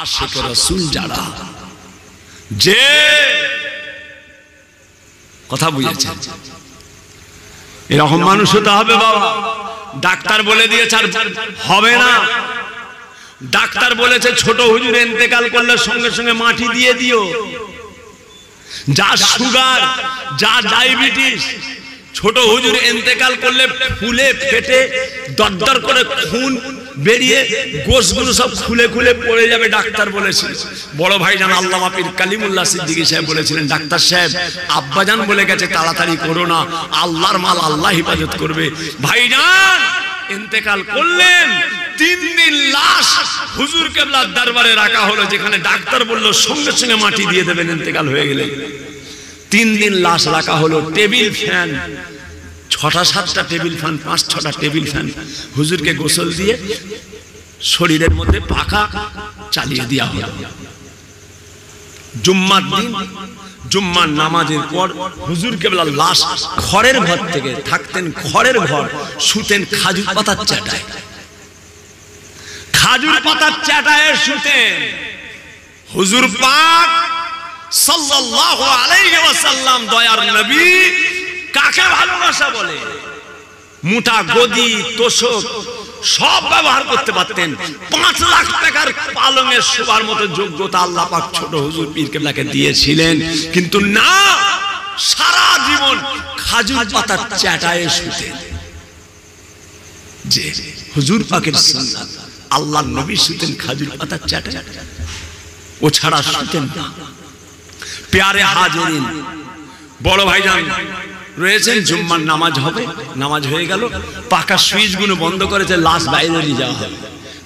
আশিক রাসূল যারা, যে কথা বুঝেছেন, এরকম মানুষ হতে হবে বাবা। ডাক্তার বলে দিয়েছে আর হবে না। ডাক্তার বলেছে ছোট হুজুর ইন্তেকাল করলে সঙ্গে সঙ্গে মাটি দিয়ে দিও। যা সুগার, যা ডায়াবেটিস, ছোট হুজুর ইন্তেকাল করলে ফুলে ফেটে দরদর করে খুন বেরিয়ে গোশগুলো সব খুলে খুলে পড়ে যাবে, ডাক্তার বলেছিল। বড় ভাইজান আল্লামা পীর কালিমুল্লাহ সিদ্দিকী সাহেব বলেছিলেন, ডাক্তার সাহেব আব্বাজান বলে গেছে তাড়াতাড়ি করো না, আল্লাহর মাল আল্লাহ হেফাজত করবে। ভাইজান ইন্তেকাল করলেন, 3 দিন লাশ হুজুর কেবলার দরবারে রাখা হলো, যেখানে ডাক্তার বলল সঙ্গে সঙ্গে মাটি দিয়ে দেবেন ইন্তেকাল হয়ে গেলে। 3 দিন লাশ রাখা হলো। টেবিল ফ্যান 6টা-7টা টেবিল ফ্যান, 5-6টা টেবিল ফ্যান হুজুরকে গোসল দিয়ে শরীরের মধ্যে পাখা চালিয়ে দেওয়া হলো। জুম্মার দিন, জুম্মার নামাজের পর হুজুর কেবলার লাশ খড়ের ঘর থেকে, থাকতেন খড়ের ঘর, শুতেন খাজুর পাতার চাটায়, খাজুর পাতার চাটায় শুতেন। হুজুর পাক সাল্লাল্লাহু আলাইহি ওয়াসাল্লাম দয়ার নবী কাকে ভালোবাসা বলে? মোটা গদি তোষক সব ব্যবহার করতে পারতেন। 5 লাখ টাকার পালঙে শোবার মতো যোগ্যতা আল্লাহ পাক ছোট হুজুর পীর কেবলাকে দিয়েছিলেন, কিন্তু না, সারা জীবন খাজুর পাতার চাটায় শুতেন। যে হুজুর পাকের সুন্নাত, আল্লাহর নবী শুতেন খাজুর পাতার চাটায়, ও ছাড়া শুতেন না। প্যারে হাজিরিন, বড় ভাইজান রয়েছেন, জুম্মার নামাজ হবে, নামাজ হয়ে গেল, পাকা সুইচ গুলো বন্ধ করেছে, লাশ বাইরে নিয়ে যাওয়া হবে,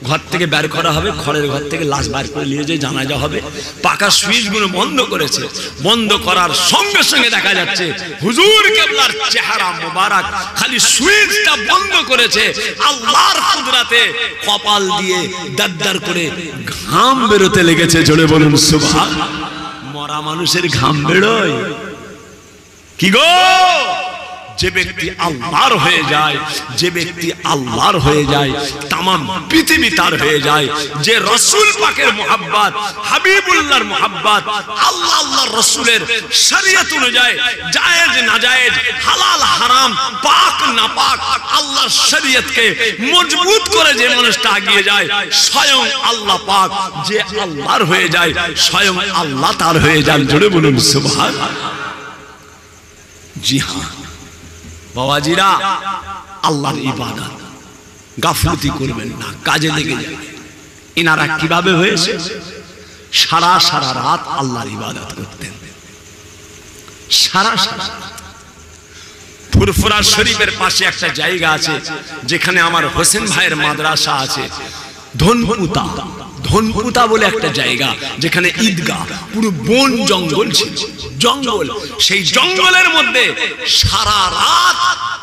ঘর থেকে বের করা হবে, খড়ের ঘর থেকে লাশ বাইর করে নিয়ে যেয়ে জানাজা হবে। পাকা সুইচ গুলো বন্ধ করেছে, বন্ধ করার সঙ্গে সঙ্গে দেখা যাচ্ছে হুজুর কেবলার চেহারা মোবারক, খালি সুইচটা বন্ধ করেছে, আল্লাহর কুদরতে কপাল দিয়ে দারদার করে ঘাম বেরোতে লেগেছে। জোরে বলুন সুবহানাল্লাহ। মরা মানুষের ঘাম বেরোয় কি গো? যে ব্যক্তি আল্লাহর হয়ে যায়, যে ব্যক্তি আল্লাহর হয়ে যায়, তামাম পৃথিবী তার হয়ে যায়। যে রাসূল পাকের মুহাব্বত, হাবিবুল্লাহর মুহাব্বত, আল্লাহ আল্লাহর রাসূলের শরীয়ত অনুযায়ী জায়েজ নাজায়েজ, হালাল হারাম, পাক না পাক, আল্লাহর শরীয়তকে মজবুত করে যে মানুষটা এগিয়ে যায়, স্বয়ং আল্লাহ পাক যে আল্লাহর হয়ে যায়, স্বয়ং আল্লাহ তার হয়ে যান। জোরে বলুন সুবহানাল্লাহ। জি হ্যাঁ বাবাজিরা, আল্লাহর ইবাদত গাফলতি করবেন না, কাজে লেগে যাবে। এনারা কিভাবে হয়েছে? সারা রাত আল্লাহর ইবাদত করতেন, সারা রাত। ফুরফুরা শরীফের পাশে একটা জায়গা আছে যেখানে আমার হোসেন ভাইয়ের মাদ্রাসা আছে, ধনপুতা, ধনপুতা বলে একটা জায়গা, যেখানে ঈদগাহ, পুরো বন জঙ্গল ছিল, জঙ্গল। সেই জঙ্গলের মধ্যে সারা রাত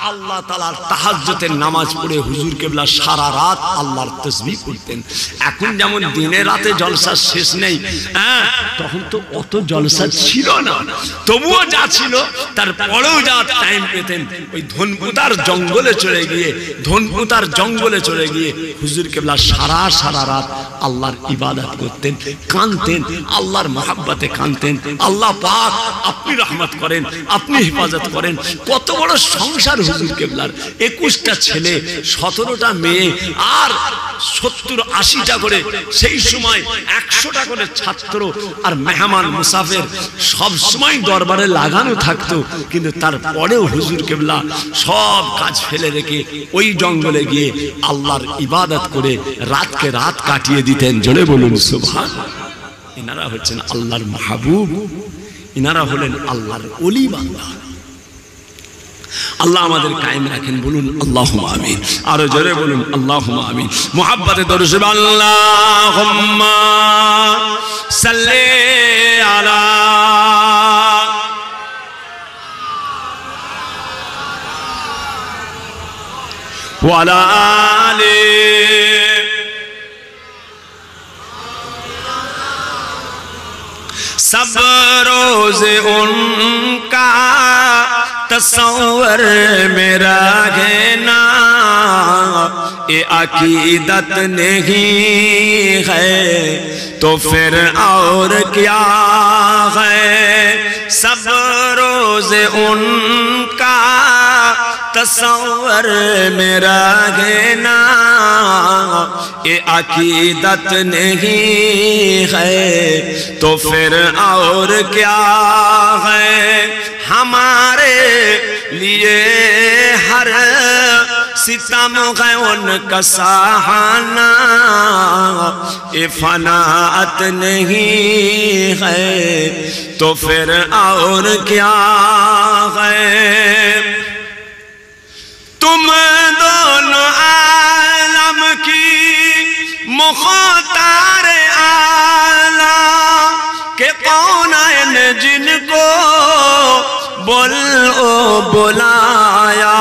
আল্লাহ তাআলার তাহাজ্জুদের নামাজ পড়ে হুজুর কেবলা সারা রাত আল্লাহর তাসবিহ করতেন। এখন যেমন দিনে রাতে জলসা শেষ নেই, তখন তো অত জলসা ছিল না, তবুও যা ছিল তারপরেও যা টাইম পেতেন, ওই ধনপুতার জঙ্গলে চলে গিয়ে, ধনপুতার জঙ্গলে চলে গিয়ে হুজুর কেবলা সারা রাত আল্লাহর ইবাদত করতেন, কাঁদতেন, আল্লাহর মহব্বতে কাঁদতেন। আল্লাহ পাক আপনি রহমত করেন, আপনি হেফাজত করেন। কত বড় সংসার হুজুর কেবলার, 21টা ছেলে, 17টা মেয়ে, আর 70-80টা করে সেই সময় 100টা করে ছাত্র আর মেহমান মুসাফির সব সময় দরবারে লাগানো থাকতো। কিন্তু তারপরেও হুজুর কেবলা সব কাজ ফেলে রেখে ওই জঙ্গলে গিয়ে আল্লাহর ইবাদত করে রাতকে রাত কাটিয়ে দিতেন। জোরে বলুন সুবহানাল্লাহ। এনারা হচ্ছেন আল্লাহর মাহবুব, এনারা হলেন আল্লাহর ওলি বান্দা। আল্লাহ আমাদের কায়েম রাখেন, বলুন আল্লাহুম্মা আমিন। আরো জোরে বলুন আল্লাহুম্মা আমিন। মুহাব্বতে দরুদ আল্লাহুম্মা সাল্লি আলা ওয়া আলা আলি सब रोज उनका तस्वर में रहे ना, ये अकीदत नहीं है तो फिर और क्या है। सब रोज उनका तस्वर में रहे ना, ये अकीदत नहीं है तो फिर और क्या है। हमारे लिए हर सितम है उनका सहाना, ये फनात नहीं है तो फिर और क्या है। तुम दोनों आलम की मुख्तार आला के कौन है जिनको बुलाया,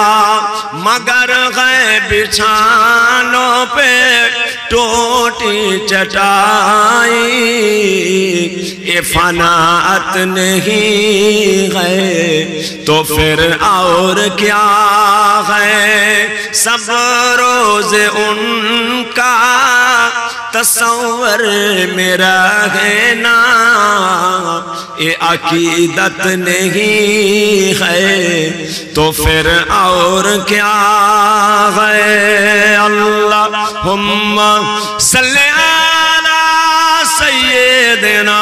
मगर गए बिछानों पे टोटी चटाई, ये फनात नहीं है तो फिर और क्या है। सब रोज उनका तस्वर में रहे ना, ये अकीदत नहीं है तो फिर और क्या है। अल्लाहुम्मा सल्ली अला सय्यिदिना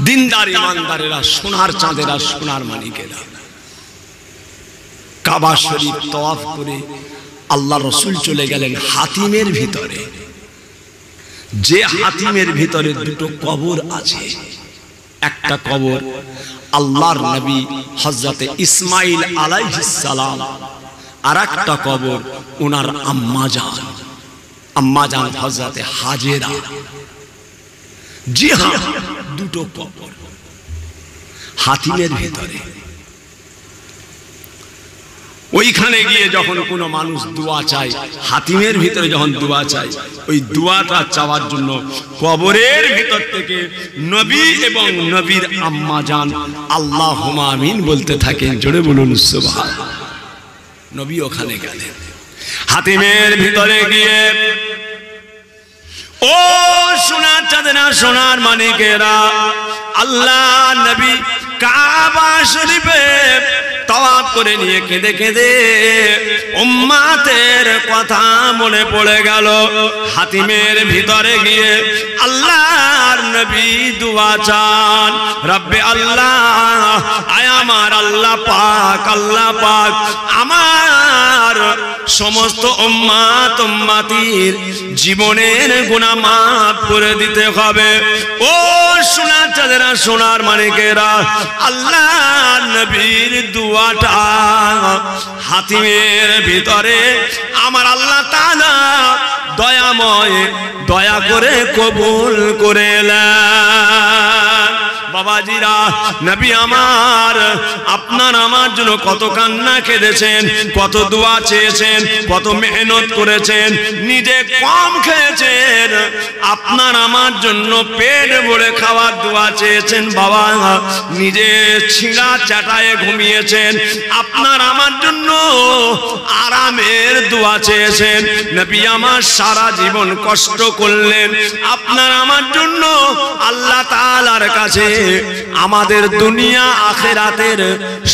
দিনদার ইমানদারেরা, সোনার চাঁদেরা, সোনার মানিকেরা কাবা শরীফ তওয়াফ করে আল্লাহ রসুল চলে গেলেন হাতিমের ভিতরে। যে হাতিমের ভিতরে দুটো কবর আছে, একটা কবর আল্লাহর নবী হযরতে ইসমাইল আলাইহিস সালাম, আর একটা কবর ওনার আম্মা জান হযরতে হাজেরা। জি হ্যাঁ, দুটো কবর হাতিমের ভিতরে। ওইখানে গিয়ে যখন কোনো মানুষ দোয়া চায়, হাতিমের ভিতরে যখন দোয়া চায়, ওই দোয়াটা চাওয়ার জন্য কবরের ভিতর থেকে নবী এবং নবীর আম্মা জান আল্লাহুম্মা আমিন বলতে থাকেন। জোরে বলুন সুবহানাল্লাহ। নবী ওখানে গেলেন, হাতিমের ভিতরে গিয়ে ও সোনার চাঁদেরা, সোনার মানিকেরা, আল্লাহ নবী কাবা শরীফে তওয়াফ করে নিয়ে কেঁদে কেঁদে উম্মতের কথা মনে পড়ে গেল। হাতিমের ভিতরে গিয়ে আল্লাহর নবী দুআ চান, রব্বে আল্লাহ, আয় আমার আল্লাহ পাক, আল্লাহ পাক আমার সমস্ত উম্মতির জীবনের গুনাহ মাফ করে দিতে হবে। ও সোনার চাঁদেরা, সোনার মানিকেরা, আল্লাহর নবীর দুআটা হাতিমের ভিতরে আমার আল্লাহ তাআলা দয়াময় দয়া করে কবুল করে নেন। বাবাজিরা, নবী আমার আপনার আমার জন্য কত কান্না কেঁদেছেন, কত দোয়া চেয়েছেন, কত মেহনত করেছেন, নিজে কম খেয়েছেন, আপনার আমার জন্য পেট ভরে খাওয়ার দোয়া চেয়েছেন। বাবা, নিজে ছিঁড়া চাটায়ে ঘুমিয়েছেন, আপনার আমার জন্য আরামের দোয়া চেয়েছেন। নবী আমার সারা জীবন কষ্ট করলেন আপনার আমার জন্য। আল্লাহ তাআলার কাছে আমাদের দুনিয়া আখিরাতের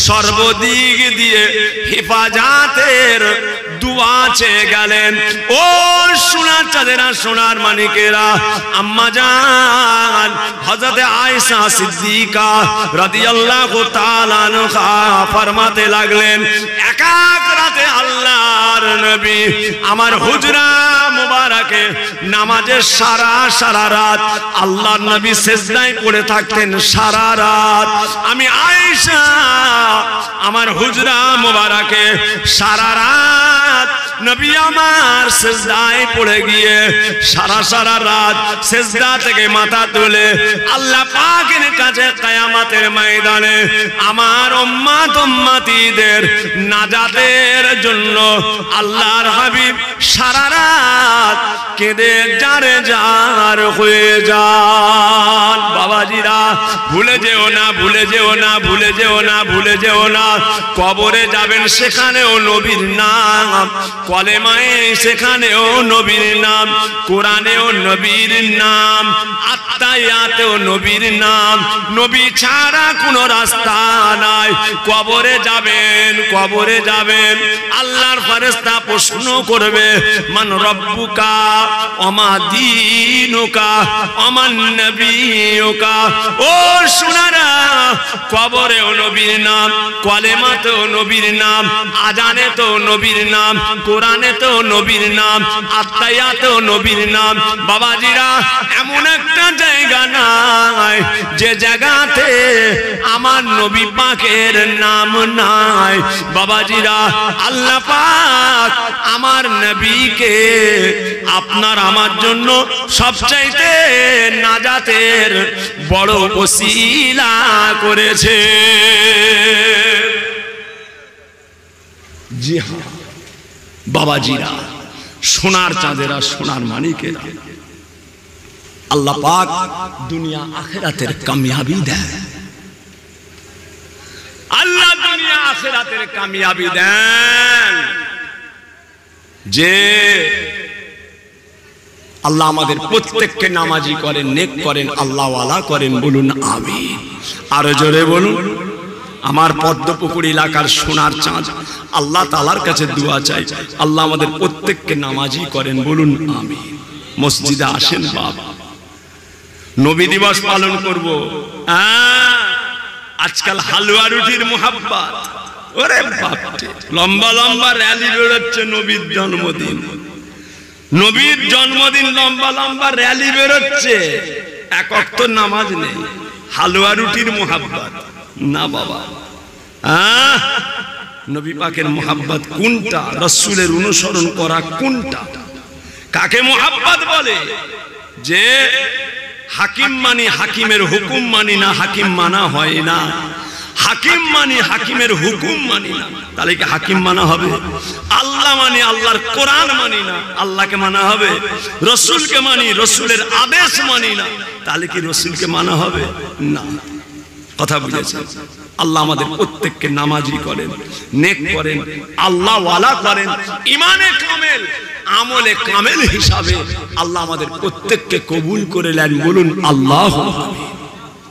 সর্বদিক দিয়ে হেফাজতের দুআ চেয়ে গেলেন। ও সোনার চাঁদেরা, সোনার মানিকেরা, আম্মা জান হযরতে আয়েশা সিদ্দিকা রাদিয়াল্লাহু তাআলা আনহা ফরমাতে লাগলেন, এক এক রাতে আল্লাহর নবী আমার হুজরা মুবারকে নামাজের সারা রাত আল্লাহর নবী সিজদায় পড়ে থাকতেন সারা রাত। আমি আয়েশা আমার হুজরা মুবারকে সারা রাত নবী আমার সিজদায় পড়ে গিয়ে সারা সারা রাত সিজদা থেকে মাথা তুলে আল্লাহ পাকের কাছে কিয়ামতের ময়দানে আমার উম্মত উম্মতিদের নাজাতের জন্য আল্লাহর হাবিব সারা রাত কেঁদে জারে জার হয়ে যান। বাবাজিরা ভুলে যেও না, ভুলে যেও না, ভুলে যেও না, ভুলে যেও না, কবরে যাবেন সেখানেও নবীর নাম, কলেমায়ে সেখানেও নবীর নাম, কোরআনেও নবীর নাম, আত্মায়াতেও নবীর নাম। নবী ছাড়া কোনো রাস্তা নাই। কবরে যাবেন, কবরে যাবেন, আল্লাহর ফেরেশতা প্রশ্ন করবে মান রব্বুকা ওমা দীনুকা ওমান নবিয়ুকা। ও শোনারা, কবরেও নবীর নাম, কলেমাতেও নবীর নাম, আজানেতেও নবীর নাম, কোরআনেতেও নবীর নাম, আত্মায়াতেও নবীর নাম। বাবাজিরা এমন একটা জায়গা নাই যে জায়গাতে আমার নবী পাকের নাম নাই। বাবাজিরা আল্লাহ পাক আমার নবীকে আপনার আমার জন্য সবচাইতে নাজাতের বড় ওসিলা করেছে। জি হ্যাঁ বাবাজিরা, সোনার চাঁদেরা, সোনার মানিকেরা, আল্লাহ পাক দুনিয়া আখিরাতের কামিয়াবি দেয়। আল্লাহ দুনিয়া আখিরাতের কামিয়াবি দেন। যে আল্লাহ আমাদের প্রত্যেককে নামাজি করেন, নেক করেন, আল্লাহ ওয়ালা করেন, বলুন আমিন। আরো জোরে বলুন। আমার পদ্মপুকুর এলাকার সোনার চাঁদ আল্লাহ তাআলার কাছে দোয়া চাই, আল্লাহ আমাদের প্রত্যেককে নামাজি করেন, বলুন আমিন। মসজিদে আসেন বাবা, নবী দিবস পালন করব। আজকাল হালুয়া রুটির মোহাব্বত, ওরে বাপরে, লম্বা লম্বা র্যালি বেরোচ্ছে নবীর জন্মদিন, নবীর জন্মদিন লম্বা লম্বা র্যালি বেরোচ্ছে, এক ওয়াক্ত নামাজ নেই, হালুয়া রুটির মোহাব্বত না বাবা। নবী পাকের মোহাব্বত কোনটা? রাসূলের অনুসরণ করা কোনটা? কাকে মোহাব্বত বলে? যে হাকিম মানি, হাকিমের হুকুম মানি না, হাকিম মানা হয় না। হাকিম মানি, হাকিমের হুকুম মানি না, তাহলে কি হাকিম মানা হবে? আল্লাহ মানি, আল্লাহর কোরআন মানি না, আল্লাহকে মানা হবে? রসুলকে মানি, রসুলের আদেশ মানি না, তাহলে কি রসুলকে মানা হবে? না। কথা বুঝেছেন? আল্লাহ আমাদের প্রত্যেককে নামাজি করেন, নেক করেন, আল্লাহ ওয়ালা করেন, ইমানে কামেল, আমলে কামেল হিসাবে আল্লাহ আমাদের প্রত্যেককে কবুল করে নেন, বলুন আল্লাহ।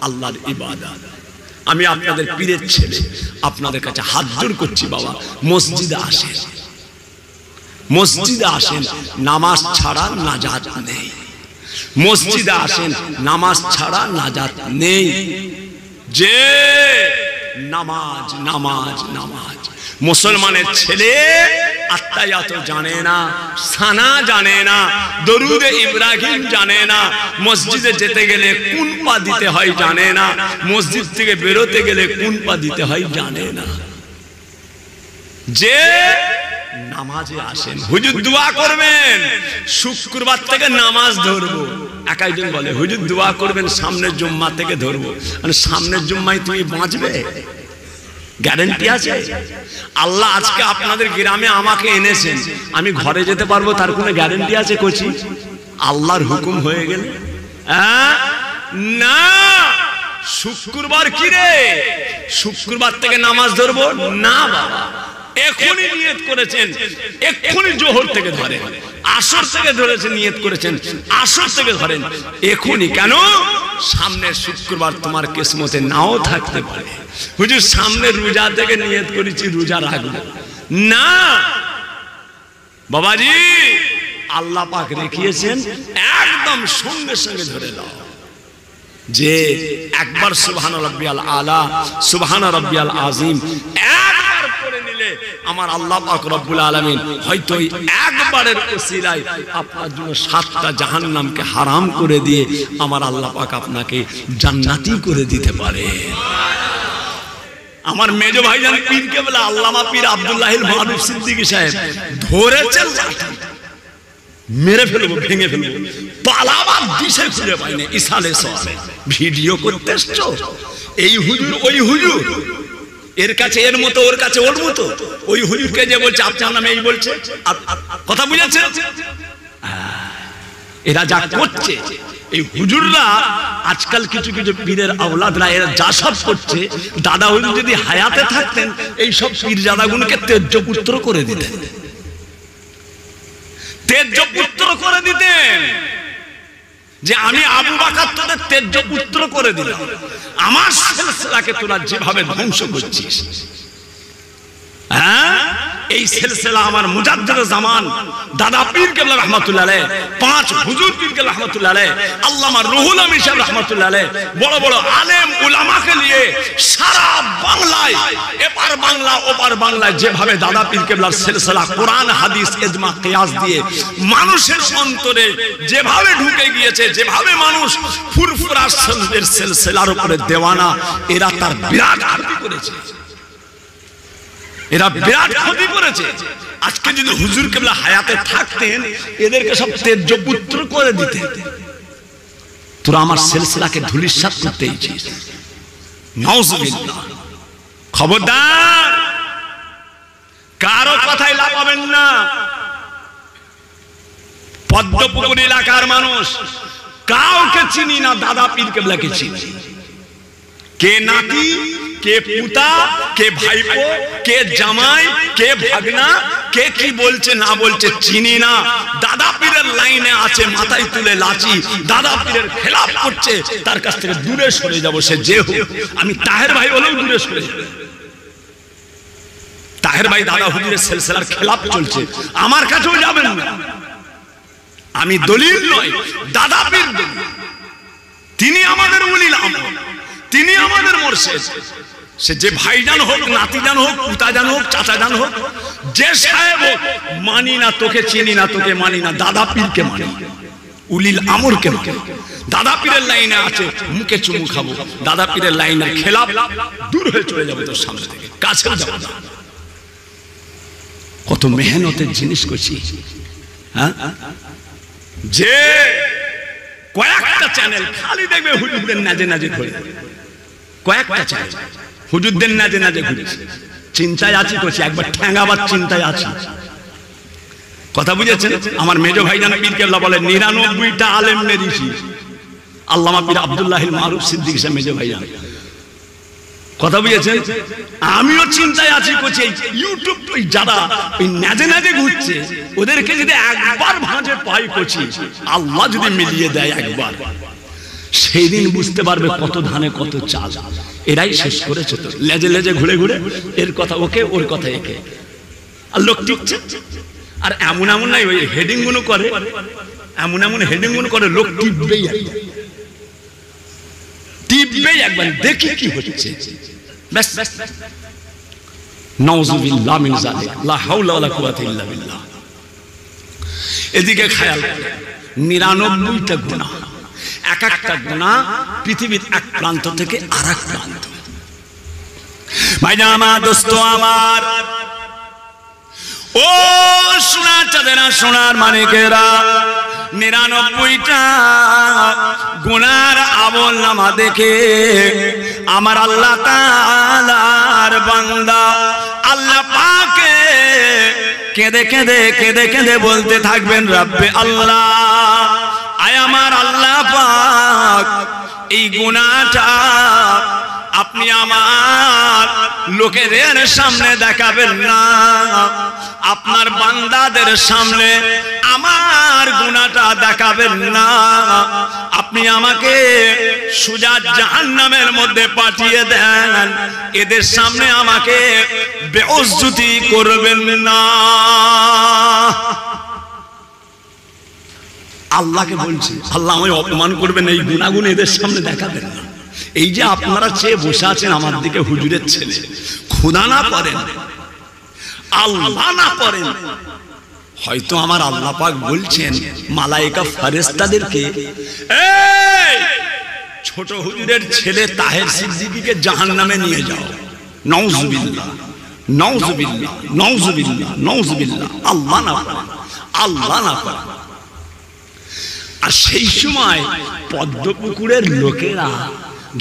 আল্লাহর ইবাদত। আমি আপনাদের পীরের ছেলে, আপনাদের কাছে হাত জোড় করছি বাবা, মসজিদে আসেন, মসজিদে আসেন, নামাজ ছাড়া নাজাত নেই। মসজিদে আসেন, নামাজ ছাড়া নাজাত নেই। যে নামাজ নামাজ নামাজ, মুসলমানের ছেলে আত্তায়াত জানে না, সানা জানে না, দরুদে ইব্রাহিম জানে না, মসজিদে যেতে গেলে কোন পা দিতে হয় জানে না, মসজিদ থেকে বেরোতে গেলে কোন পা দিতে হয় জানে না। যে নামাজে আসেন, হুজুর দোয়া করবেন, শুক্রবার থেকে নামাজ ধরবো। একজন বলে হুজুর দোয়া করবেন সামনের জুম্মা থেকে ধরবো। মানে সামনের জুম্মায় তুমি বাঁচবে? গ্যারান্টি আছে? আল্লাহ আজকে আপনাদের গ্রামে আমাকে এনেছেন, আমি ঘরে যেতে পারবো তার কোনো গ্যারান্টি আছে? কচি আল্লাহর হুকুম হয়ে গেলে না। শুক্রবার কি রে, শুক্রবার থেকে নামাজ ধরবো না বাবা। এখনই নিয়ত করেছেন, এক্ষুনি জোহর থেকে ধরেন, আসর থেকে ধরেছেন, নিয়ত করেছেন আসর থেকে ধরেন এখনই। কেন? সামনের শুক্রবার তোমার কিসমতে নাও থাকতে পারে। হুজুর সামনের রোজা থেকে নিয়ত করেছি রোজা রাখবো না বাবাজি, আল্লাহ পাক রেখিয়েছেন, একদম সঙ্গে সঙ্গে ধরে নাও। যে একবার সুবহান রাব্বিয়াল আলা, সুবহান রাব্বিয়াল আযীম একবার পড়ে নিলে আমার আল্লাহ পাক রব্বুল আলামিন হয়তো একবারের ওসিলায় আপনার জন্য 7টা জাহান্নামকে হারাম করে দিয়ে আমার আল্লাহ পাক আপনাকে জান্নাতি করে দিতে পারে। আমার মেজ ভাইজান পীরকে বলে আল্লামা পীর আব্দুল্লাহিল মারুফ সিদ্দিকী সাহেব ধরেছেন লাঠি, মেরে ফেলবো, ভেঙে ফেলবো, পালাবার দিশে খুঁজে পাইনি। ইসালে সবে ভিডিও করতে এসছো, এই হুজুর ওই হুজুর, এর কাছে এর মতো, ওর কাছে ওর মতো। ওই হুজুরকে যে বলছে আপনার নামে এই বলছে, কথা বুঝেছেন? এরা যা করছে, এই হুজুররা আজকাল কিছু কিছু পীরের আওলাদরা এরা যা সব করছে, দাদা হুজুর যদি হায়াতে থাকতেন এই সব পীরজাদাগুলোকে তেজ্য পুত্র করে দিতেন, তেজ্য পুত্র করে দিতেন। যে আমি আবু বকর তোদের তেজ্য পুত্র করে দিলাম, আমার সিলসিলাকে তোরা যেভাবে ধ্বংস করছিস, হ্যাঁ, এই সিলসিলা আমার মুজাদ্দিদ জামান দাদা পীর কেবলা রহমাতুল্লাহ আলাইহ, পাঁচ হুজুর পীর কেবলা রহমাতুল্লাহ আলাইহ, আল্লামা রুহুল আমিন সাহেব রহমাতুল্লাহ আলাইহ, বড় বড় আলেম উলামাকে নিয়ে সারা বাংলায়, এপার বাংলা ওপার বাংলায় যেভাবে দাদা পীর কেবলার সিলসিলা কোরআন হাদিস ইজমা কিয়াস দিয়ে মানুষের অন্তরে যেভাবে ঢুকে গিয়েছে, যেভাবে মানুষ ফুরফুরা সন্দের সিলসিলার উপরে দেওয়ানা, এরা তার বিরাট ক্ষতি করেছে, এরা বিরাট ক্ষতি করেছে। আজকে যদি হুজুর কেবলা হায়াতে থাকতেন এদেরকে সব তেজ্য পুত্র করে দিতেন। তোরা আমার সিলসিলাকে ধূলিসাৎ করতে ইচ্ছিস, নাউজুবিল্লাহ। খবরদার, কারো কথাই লাগাবেন না। পদ্মপুকুর এলাকার মানুষ কাউকে চিনি না, দাদা পীর কেবলাকে চিনি। কে নাতি, কে পুতা, কে ভাইপো, কে জামাই, কে ভাগনা, কে কি বলছে না বলছে চিনি না। দাদা পীরের লাইনে আছে, মাথায় তুলে লাচি, দাদা পীরের খেলাফ করছে, তার কাছ থেকে দূরে সরে যাব, সে যে হোক। আমি তাহের ভাই হলেও দূরে সরে যাব। তাহের ভাই দাদা হুজুরের সিলসিলার খেলাফ চলছে, আমার কাছেও যাবেন না। আমি দলিল নয়, দাদা পীর দলিল। তিনি আমাদের উলিল আমর, তিনি আমাদের মুর্শিদ। সে যে ভাইজান হোক, নাতিজান হোক, পুতাজান হোক, চাচাজান হোক, যে সাহেব হোক, মানি না, তোকে চিনি না, তোকে মানি না, দাদা পীরকে মানি, উলিল আমরকে মানি। দাদা পীরের লাইনে আছে, মুখে চুমু খাবো, দাদা পীরের লাইনের খেলাফ, দূর হয়ে চলে যাবে তোর সামনে থেকে, কাছে যাবো না। কত মেহনতের জিনিস করছি, হ্যাঁ। যে কয়েকটা চ্যানেল খালি দেখবে হুজুরদের নাজে নাজে ঘুরে, কয়েকটা চ্যানেল হুজুরদের নাজে নাজে ঘুরেছে। চিন্তায় আছি করছি, একবার ঠ্যাঙ্গাবার চিন্তায় আছি। কথা বুঝেছেন? আমার মেজ ভাইজান পীর কেবলা বলে 99টা আলেম মেরেছি, আল্লামা পীর আব্দুল্লাহিল মারুফ সিদ্দিকী সাহেব মেজ ভাইজান। কথা বুঝেছেন? আমিও চিন্তায় আছি করছি, ইউটিউব যারা ওই নাজে নাজে ঘুরছে ওদেরকে যদি একবার ভাঁজে পাই করছি, আল্লাহ যদি মিলিয়ে দেয় একবার, সেই দিন বুঝতে পারবে কত ধানে কত চাল। এরাই শেষ করেছে তো, লেজে লেজে ঘুরে ঘুরে, এর কথা ওকে, ওর কথা একে, আর লোক টিকছে। আর এমন এমন নাই, ওই হেডিং গুলো করে, এমন এমন হেডিং গুলো করে, লোক টিপবেই, টিপবেই একবার, দেখি কি হচ্ছে। ব্যাস, নাউযুবিল্লাহ মিন যালিক, লা হাওলা ওয়ালা কুওয়াতা ইল্লা বিল্লাহ। এদিকে খেয়াল করে 99টা গুনাহ, এক একটা গুনাহ পৃথিবীর এক প্রান্ত থেকে আরেক প্রান্ত। ভাইজান আমার, দোস্ত আমার, ও সোনার চাঁদেরা, সোনার মানিকেরা, 99টা গুনার আমল নামা দেখে আমার আল্লাহ তাআলার বান্দা আল্লাহ পাকে কেঁদে কেঁদে কেঁদে কেঁদে বলতে থাকবেন, রব্বে আল্লাহ, আয় আমার আল্লাহ পাক, এই গুনাহটা আপনি আমার লোকেদের সামনে দেখাবেন না, আপনার বান্দাদের সামনে আমার গুনাহটা দেখাবেন না, আপনি আমাকে সুজা জাহান্নামের মধ্যে পাঠিয়ে দেন, এদের সামনে আমাকে বেইজ্জতি করবেন না। আল্লাহকে বলছি, আল্লাহ আমায় অপমান করবেন, এই গুনাহগুলো এদের সামনে দেখাবেন না। এই যে আপনারা চেয়ে বসে আছেন আমার দিকে, হুজুরের ছেলে, খোদা না করেন, আল্লাহ না করেন, হয়তো আমার আল্লাহ পাক বলছেন মালায়েকা ফেরেশতাদেরকে, এই ছোট হুজুরের ছেলে তাহের সিদ্দিকীকে জাহান্নামে নিয়ে যাও। নাউজুবিল্লাহ, নাউজুবিল্লাহ, নাউজুবিল্লাহ, নাউজুবিল্লাহ। আল্লাহ না করেন, আল্লাহ না করেন। আর সেই সময় পদ্মপুকুরের লোকেরা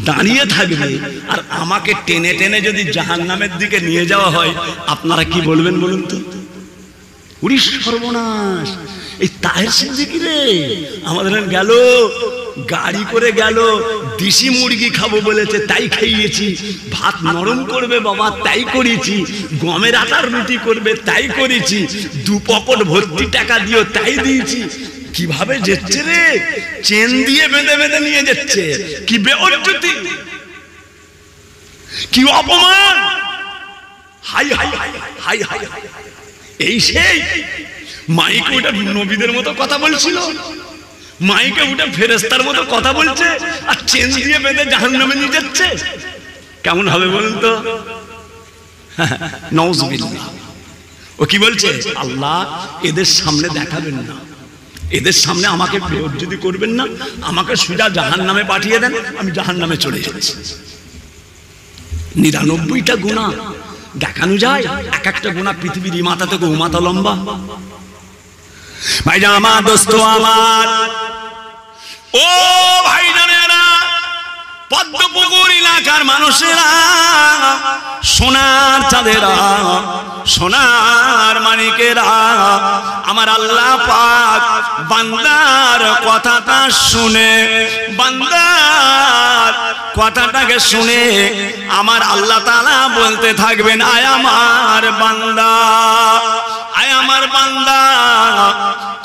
দাঁড়িয়ে থাকবে, আর আমাকে টেনে টেনে যদি জাহান্নামের দিকে নিয়ে যাওয়া হয়, আপনারা কি বলবেন বলুন তো? উরি সর্বনাশ, এই তাহের সিদ্দিকী রে আমাদের গেল, গাড়ি করে গেল, দেশি মুরগি খাবো বলেছে, তাই খাইয়েছি। ভাত নরম করবে বাবা, তাই করেছি। গমের আটার রুটি করবে, তাই করেছি। 2 পকেট ভর্তি টাকা দিও, তাই দিয়েছি। কিভাবে যাচ্ছে রে, চেন দিয়ে বেঁধে বেঁধে নিয়ে যাচ্ছে। কি বেইজ্জতি, কি অপমান! High high high high high high. এই সেই মাইকে ওটা নবীদের মতো কথা বলছিল, মাইকে ওটা ফেরেশতার মতো কথা বলছে, আর চেন দিয়ে বেঁধে জাহান্নামে নিয়ে যাচ্ছে। কেমন হবে বলুন তো? নাউজুবিল্লাহ। ও কি বলছে? আল্লাহ এদের সামনে দেখাবেন না, এদের সামনে আমাকে বেইজ্জতি করবেন না, আমাকে সোজা জাহান্নামে পাঠিয়ে দেন, আমি জাহান্নামে চলে যাচ্ছি। 99টা গুনাহ দেখানো যায়, এক একটা গুনাহ পৃথিবীর মাথা থেকে উমাতা লম্বা। ভাইজান আমার, দোস্ত আমার, ও ভাইজানেরা, পদ্মপুকুর এলাকার মানুষেরা, সোনার চাঁদেরা, সোনার মানিকেরা, আমার আল্লাহ পাক বান্দার কথাটা শুনে, বান্দার কথাটাকে শুনে আমার আল্লাহ তাআলা বলতে থাকবেন, আয় আমার বান্দা, আয় আমার বান্দা,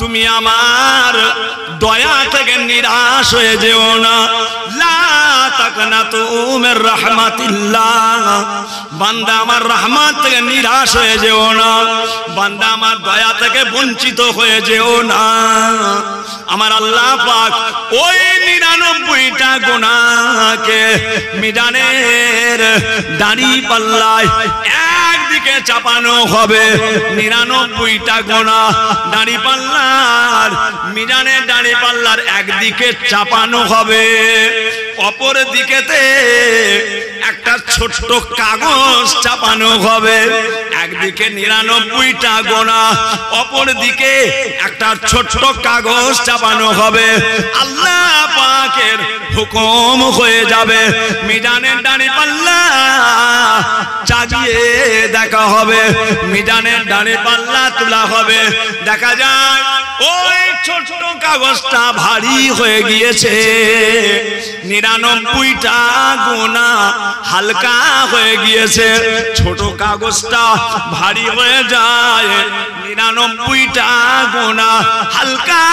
তুমি আমার দয়া থেকে নিরাশ হয়ে যেও না। লা তাকনাতু মির রাহমাতিল্লাহ, বান্দা আমার রহমত থেকে নিরাশ হয়ে যেও না, বান্দা আমার দয়া থেকে বঞ্চিত হয়ে যেও না। আমার আল্লাহ পাক ওই 99টা গুনাহকে মিজানের দাড়ি পাল্লায় একদিকে চাপানো হবে। 99টা গুনাহ দাড়ি পাল্লার, মিজানের দাড়ি পাল্লার একদিকে চাপানো হবে, অপর দিকেতে একটা ছোট্ট কাগজ চাপানো হবে। একদিকে 99টা গুনাহ, অপর দিকে একটা ছোট্ট কাগজ চাপানো হবে। আল্লাহ পাকের হুকুম হয়ে যাবে, মিজানের দাড়ি পাল্লা চাগিয়ে দেখা হবে, মিজানের দাড়ি পাল্লা তোলা হবে। দেখা যায় ওই ছোট্ট কাগজটা ভারী হয়ে গিয়েছে, 99টা গুনাহ হালকা হয়ে গিয়েছে। ছোট কাগজটা ভারী হয়ে যায়, 99টা গুনাহ হালকা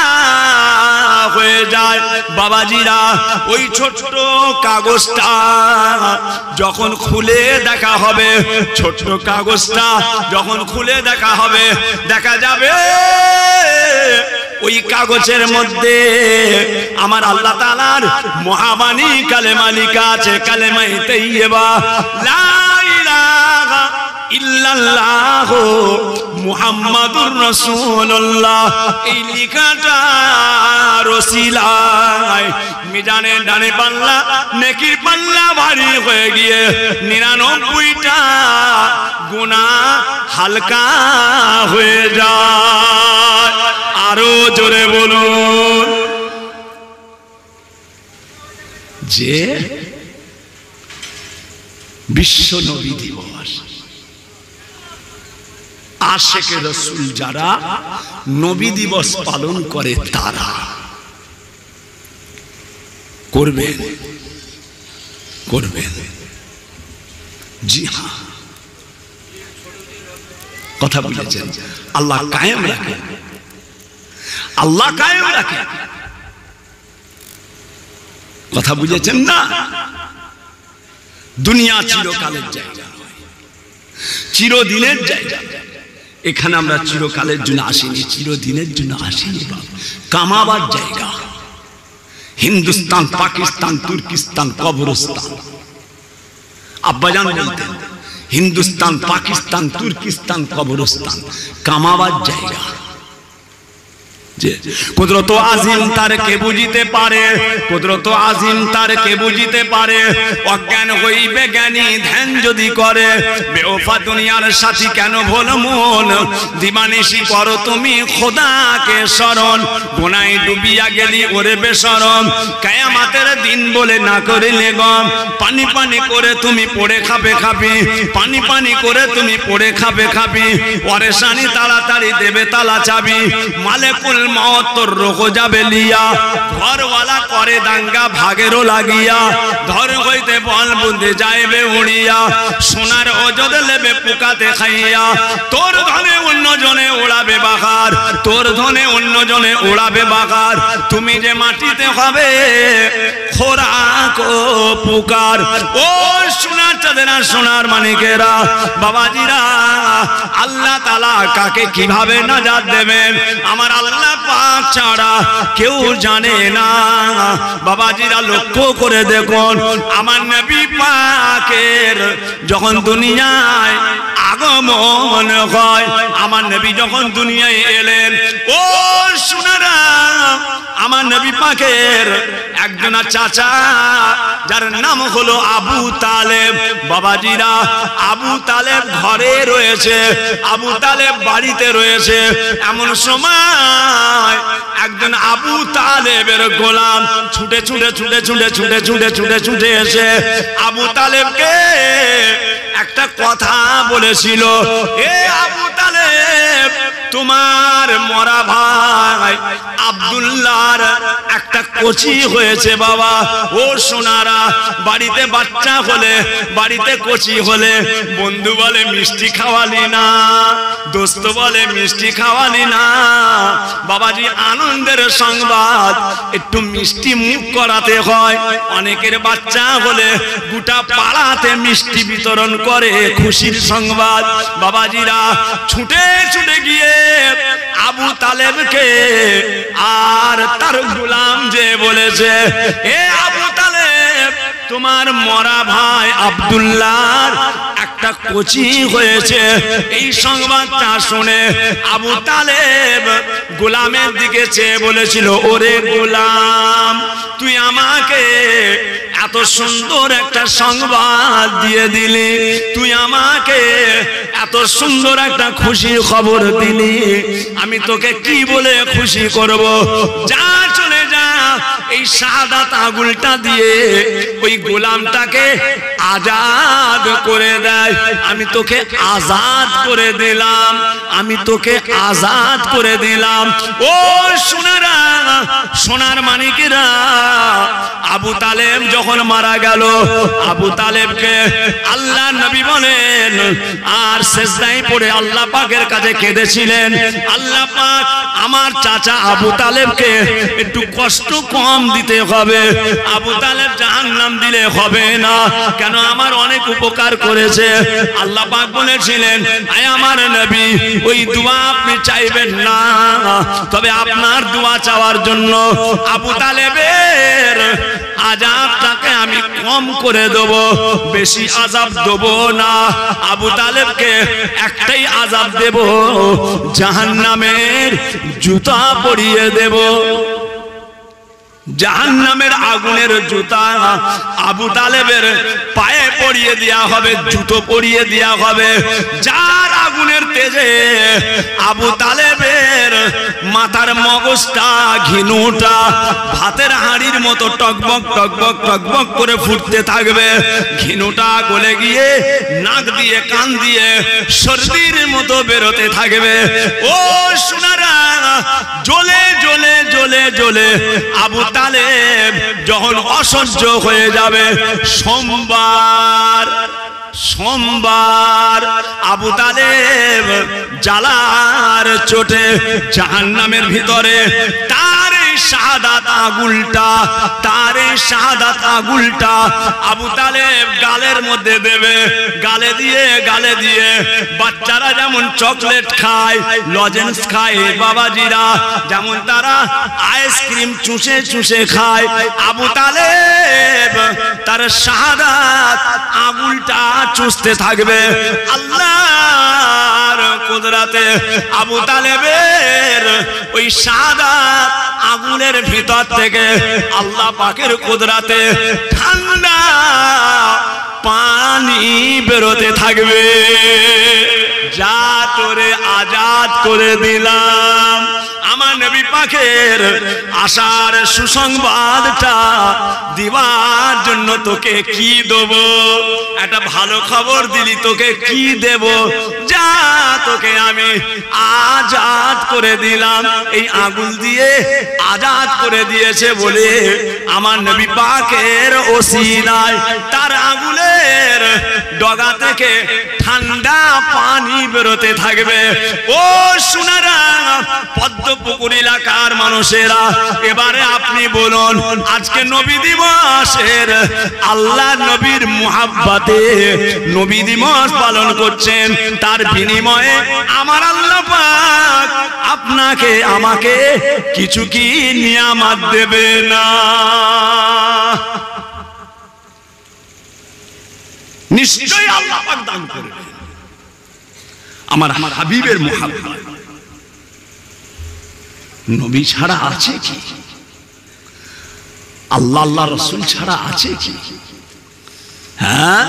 হয়ে যায়। বাবাজিরা, ওই ছোট্ট কাগজটা যখন খুলে দেখা হবে, ছোট্ট কাগজটা যখন খুলে দেখা হবে, দেখা যাবে ওই কাগজের মধ্যে আমার আল্লাহ তাআলার মহাবাণী কালেমা লেখা আছে, কালেমায়ে তাইয়্যিবা, লা ইলাহা ইল্লাল্লাহ মুহাম্মাদুর রাসূলুল্লাহ। এই লেখাটা রসিলায় মিজানের ডানে পাল্লা, নেকির পাল্লা ভারী হয়ে গিয়ে 99টা গুনাহ হালকা হয়ে যায়। আরো জোরে বলুন, যে বিশ্ব নবী দিবস, আশেকে রাসূল যারা নবী দিবস পালন করে তারা করবেন, করবেন। জি হ্যাঁ, কথা বলেছেন। আল্লাহ কায়েম রাখে, আল্লাহ কায়েম রাখে। কথা বুঝেছেন না? দুনিয়া চিরকালের জায়গা, চিরদিনের জায়গা। এখানে আমরা চিরকালের জন্য আসিনি, চিরদিনের জন্য আসিনি, কামাবার জায়গা। হিন্দুস্তান, পাকিস্তান, তুর্কিস্তান, কবরস্তান। আব্বাজান বলতেন হিন্দুস্তান, পাকিস্তান, তুর্কিস্তান, কবরস্তান কামাবার জায়গা। কুদরত আজিম তার কে বুঝিতে পারে, কুদরত আজিম তার কে বুঝিতে পারে। অজ্ঞান হইবে জ্ঞানী ধ্যান যদি করে, বেওফা দুনিয়ার সাথী কেন ভোল মন, দিবানিশি করো তুমি খোদাকে শরণ। গুনায় ডুবিয়া গেলি ওরে বেশরম, কিয়ামতের দিন বলে না করিলে গম। পানি পানি করে তুমি পড়ে খাবে খাবি, পানি পানি করে তুমি পড়ে খাবে খাবি। পরেশানি তাড়াতাড়ি দেবে তালা চাবি, মালেকুল মওত তোর রোগ যাবে লিয়া। ঘরওয়ালা করে দাঙ্গা ভাগেরও লাগিয়া, ধর হইতে বল বুঝে যাইবে উড়িয়া। সোনার ওজদ লেবে পোকাতে খাইয়া, তোর ধনে অন্য জনে ওড়াবে বাগার, তোর ধনে অন্য জনে ওড়াবে বাগার। তুমি যে মাটিতে হবে খোরাক ও পুকার। ও সোনার চাঁদেরা সোনার মানিকেরা বাবাজিরা, আল্লাহ তাআলা কাকে কিভাবে নাজাত দেবেন আমার আল্লাহ পাক ছাড়া কেউ জানে না। বাবাজিরা লক্ষ্য করে দেখুন, আমার নবী পাকের যখন দুনিয়ায় আগমন হয়, আমার নবী যখন দুনিয়ায় এলেন, ও সোনারা আমার নবী পাকের একজন চাচা যার নাম হলো আবু তালেব। বাবাজিরা আবু তালেব ঘরে রয়েছে, আবু তালেব বাড়িতে রয়েছে। এমন সময় একজন আবু তালেবের গোলাম ছুটে ছুটে ছুটে ছুটে ছুটে ছুটে ছুটে ছুটে এসে আবু তালেবকে একটা কথা বলেছিল, এ আবু তালেব তোমার মরা ভাই আব্দুল্লাহর একটা কচি হয়েছে বাবা। ও সোনারা, বাড়িতে বাচ্চা হলে, বাড়িতে কচি হলে বন্ধু বলে মিষ্টি খাওয়ালি না, দোস্ত বলে মিষ্টি খাওয়ালি না। বাবাজি আনন্দের সংবাদ, একটু মিষ্টি মুখ করাতে হয়। অনেকের বাচ্চা হলে গোটা পাড়াতে মিষ্টি বিতরণ করে খুশির সংবাদ। বাবাজিরা ছুটে ছুটে গিয়ে আবু তালেবকে আর তার গোলাম যে বলেছে, এ আবু তালেব তোমার মরা ভাই আব্দুল্লাহর একটা কচি হয়েছে। এই সংবাদটা শুনে আবু তালেব গোলামের দিকে চেয়ে বলেছিল, ওরে গোলাম তুই আমাকে এত সুন্দর একটা সংবাদ দিয়ে দিলি, তুই আমাকে এত সুন্দর একটা খুশির খবর দিলি, আমি তোকে কি বলে খুশি করব? যা চলে যা, এই শাহাদাত আঙুলটা দিয়ে ওই গোলামটাকে আজাদ করে দেয়। আমি তোকে আজাদ করে দিলাম, আমি তোকে আজাদ করে দিলাম। ও সোনারা, সোনার মানিকেরা, আবু তালেব যখন মারা গেল, আবু তালেবকে আল্লাহ নবী বলেন আর সেজদায় পড়ে আল্লাহ পাকের কাছে কেঁদেছিলেন, আল্লাহ পাক আমার চাচা আবু তালেবকে একটু কষ্ট কম দিতে হবে। আবু তালেব জাহান্নাম দিলে হবে না, কেন আমার অনেক উপকার করেছে। আল্লাহ পাক বলেছিলেন, আয় আমার নবী ওই দোয়া আপনি চাইবেন না, তবে আপনার দোয়া চাওয়ার জন্য আবু তালেবের আযাবটাকে আমি কম করে দেব, বেশি আযাব দেব না। আবু তালেবকে একটাই আযাব দেব, জাহান্নামের জুতা পরিয়ে দেব। জাহান্নামের আগুনের জুতা আবু তালেবের পায়ে পরিয়ে দেয়া হবে, জুতো পরিয়ে দেয়া হবে। যার আগুনের তেজে আবু তালেবের মাথার মগজটা, ঘিনুটা ভাতের হাঁড়ির মতো টকবক টকবক টকবক করে ফুটতে থাকবে। ঘিনুটা গলে গিয়ে নাক দিয়ে কান দিয়ে সর্দির মতো বেরোতে থাকবে। ও সোনারা, জ্বলে জ্বলে জ্বলে জ্বলে আবু তালেব যখন অসহ্য হয়ে যাবে, সোমবার আবু তালেব জ্বালার চোটে জাহান্নামের ভিতরে তার শাহাদাত আঙুলটা আবু তালেব গালের মধ্যে দেবে। গালে দিয়ে বাচ্চারা যেমন চকলেট খায়, লজেন্স খায়, বাবাজিরা যেমন তারা আইসক্রিম চুষে চুষে খায়, আবু তালেব তার শাহাদাত আঙুলটা চুষতে থাকবে। আল্লাহর কুদরতে আবু তালেবের ওই সাদা আগুনের ভিতর থেকে আল্লাহ পাকের কুদরতে ঠান্ডা পানি বেরোতে থাকবে। যা তোরে আজাদ করে দিলাম। আমার নবী পাকের আশার সুসংবাদটা দিবার জন্য তোকে কি দেব? একটা ভালো খবর দিলি, তোকে কি দেব? যা তোকে আমি আজাদ করে দিলাম। এই আগুন দিয়ে আজাদ করে দিয়েছে বলে আমার নবী পাকের ওসিলায় তার আগুনের ডগা থেকে ঠান্ডা পানি বেরোতে থাকবে। ও সোনারা, পদ্মপুকুর এলাকার মানুষেরা, এবারে আপনি বলুন, আজকে নবী দিবসের আল্লাহ নবীর মুহাব্বতে নবী দিবস পালন করছেন, তার বিনিময়ে আমার আল্লাহ পাক আপনাকে আমাকে কিছু কি নিয়ামত দেবে না? নিশ্চয়ই আল্লাহ পাক দান করবে। আমার হাবিবের মুহাব্বত নবী ছাড়া আছে কি? আল্লাহ আল্লাহ রাসূল ছাড়া আছে কি? হ্যাঁ,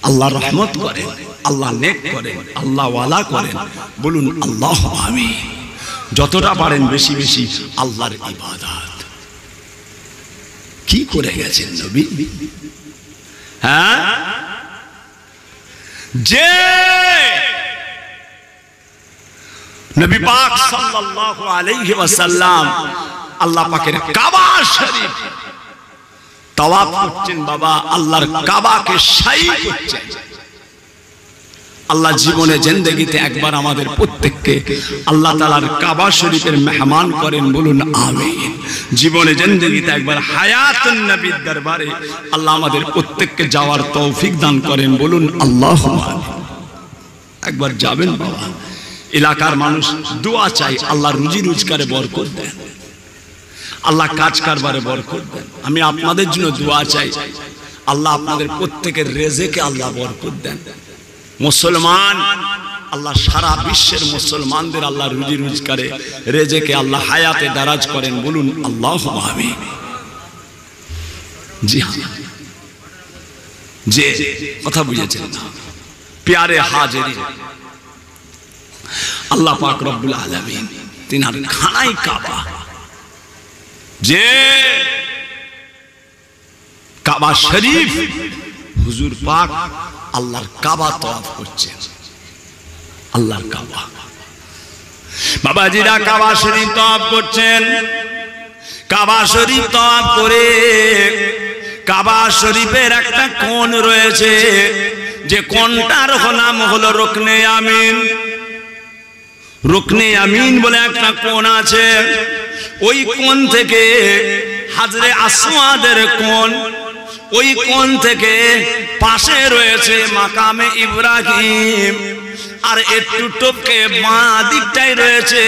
আল্লাহ রহমত করেন, আল্লাহ নেক করেন, আল্লাহ ওয়ালা করেন। বলুন আল্লাহ আমিন। যতটা পারেন বেশি বেশি আল্লাহর ইবাদত। কি করে গেছেন নবী? হ্যাঁ, যে নবী পাক সাল্লাল্লাহু আলাইহি ওয়াসাল্লাম আল্লাহ পাকের কাবা শরীফ তাওয়াফ করছেন, বাবা আল্লাহর কাবাকে শাই করছেন। আল্লাহ জীবনে জিন্দেগিতে একবার আমাদের প্রত্যেককে আল্লাহ তাআলার কাবা শরীফের মেহমান করেন। বলুন আমিন। জীবনে জিন্দেগিতে একবার হায়াতুন নবীর দরবারে আল্লাহ আমাদের প্রত্যেককে যাওয়ার তৌফিক দান করেন। বলুন আল্লাহুম্মা আমিন। একবার যাবেন বাবা। এলাকার মানুষ দোয়া চাই, আল্লাহ রুজি রোজগারে বরকত দেন, আল্লাহ কাজ কারবারে বরকত দেন। আমি আপনাদের জন্য দোয়া চাই, আল্লাহ আপনাদের প্রত্যেকের রেজেকে আল্লাহ বরকত দেন। মুসলমান আল্লাহ সারা বিশ্বের মুসলমানদের আল্লাহ রুজি রোজগারে রেজেকে আল্লাহ হায়াতে দারাজ করেন। বলুন আল্লাহুম্মা আমিন। জি হ্যাঁ, যে কথা বুঝেছেন না, প্যারে হাজিরিন, আল্লাহ পাক রব্বুল আলামিন তিনার খানায় কাবা, যে কাবা শরীফ হুজুর পাক আল্লাহর কাবা তওয়াফ করছেন। আল্লাহর কাবা, বাবাজিরা কাবা শরীফ তওয়াফ করছেন। কাবা শরীফ তওয়াফ করে কাবা শরীফের একটা কোণ রয়েছে, যে কোণটার নাম হলো রুকনে আমিন। রুকনে আমিন বলে একটা কোণ আছে। ওই কোণ থেকে হাজরে আসওয়াদের কোণ, ওই কোণ থেকে পাশে রয়েছে মাকামে ইব্রাহিম, আর একটু টপকে বাঁ দিকটাই রয়েছে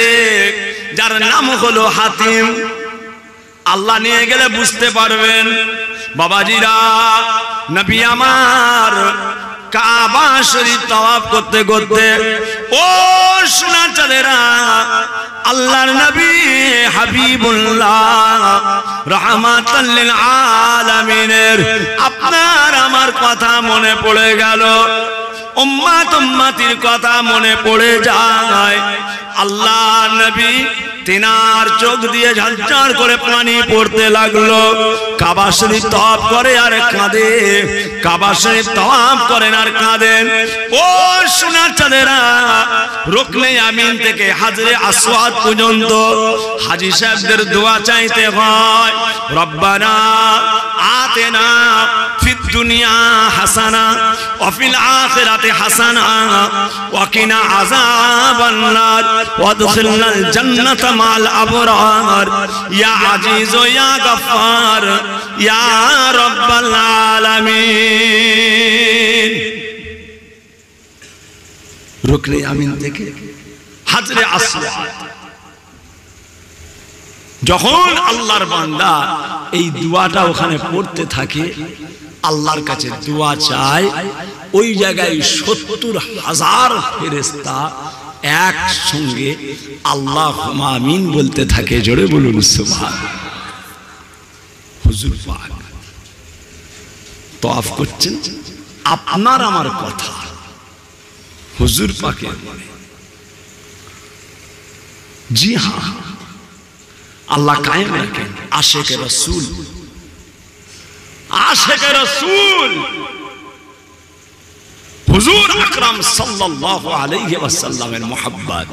যার নাম হলো হাতিম। আল্লাহ নিয়ে গেলে বুঝতে পারবেন বাবাজিরা। নবী আমার কাবা শরীফ তওয়াফ করতে করতে, ও সোনার চাঁদেরা, আল্লাহর নবী হাবিবুল্লাহ রাহমাতাল লিল আলামিনের আপনার আমার কথা মনে পড়ে গেল, উম্মাত উম্মতির কথা মনে পড়ে যায়। আল্লাহ নবী তিনার চোখ দিয়ে ঝরঝর করে পানি পড়তে লাগলো। কাবা শরীফ তওয়াফ করে আর কাঁদে, কাবা শরীফ তওয়াফ করেন আর কাঁদেন। ও সোনার চাঁদেরা, রুকনে আমিন থেকে হাজরে আসওয়াদ পর্যন্ত হাজী সাহেবদের দোয়া চাইতে হয়, রব্বানা আতেনা ফিদ দুনিয়া হাসানা ওয়া ফিল আখিরাতি হাসানা ওয়া কিনা আযাবান নার ওয়াদখিলনাল জান্নাতা মাল আবরার ইয়া আজিজ ইয়া গফফার ইয়া রাব্বাল আলামিন। রুকনে আমিন থেকে হাজরে আসওয়াদ যখন আল্লাহর বান্দা এই দোয়াটা ওখানে পড়তে থাকে, আল্লাহর কাছে দোয়া চায়, ওই জায়গায় ৭০,০০০ ফেরেশতা একসঙ্গে আল্লাহুম্মা আমিন বলতে থাকে। জোরে বলুন সুবহানাল্লাহ। হুজুর পাক তওয়াফ করছেন, আপনার আমার কথা হুজুর পাকের মনে। জি হ্যাঁ, আল্লাহ কায়েম রাখেন আশিকে রাসূল, আশিকে রাসূল হুজুর আকরাম সাল্লাল্লাহু আলাইহি ওয়াসাল্লামের মুহাব্বত।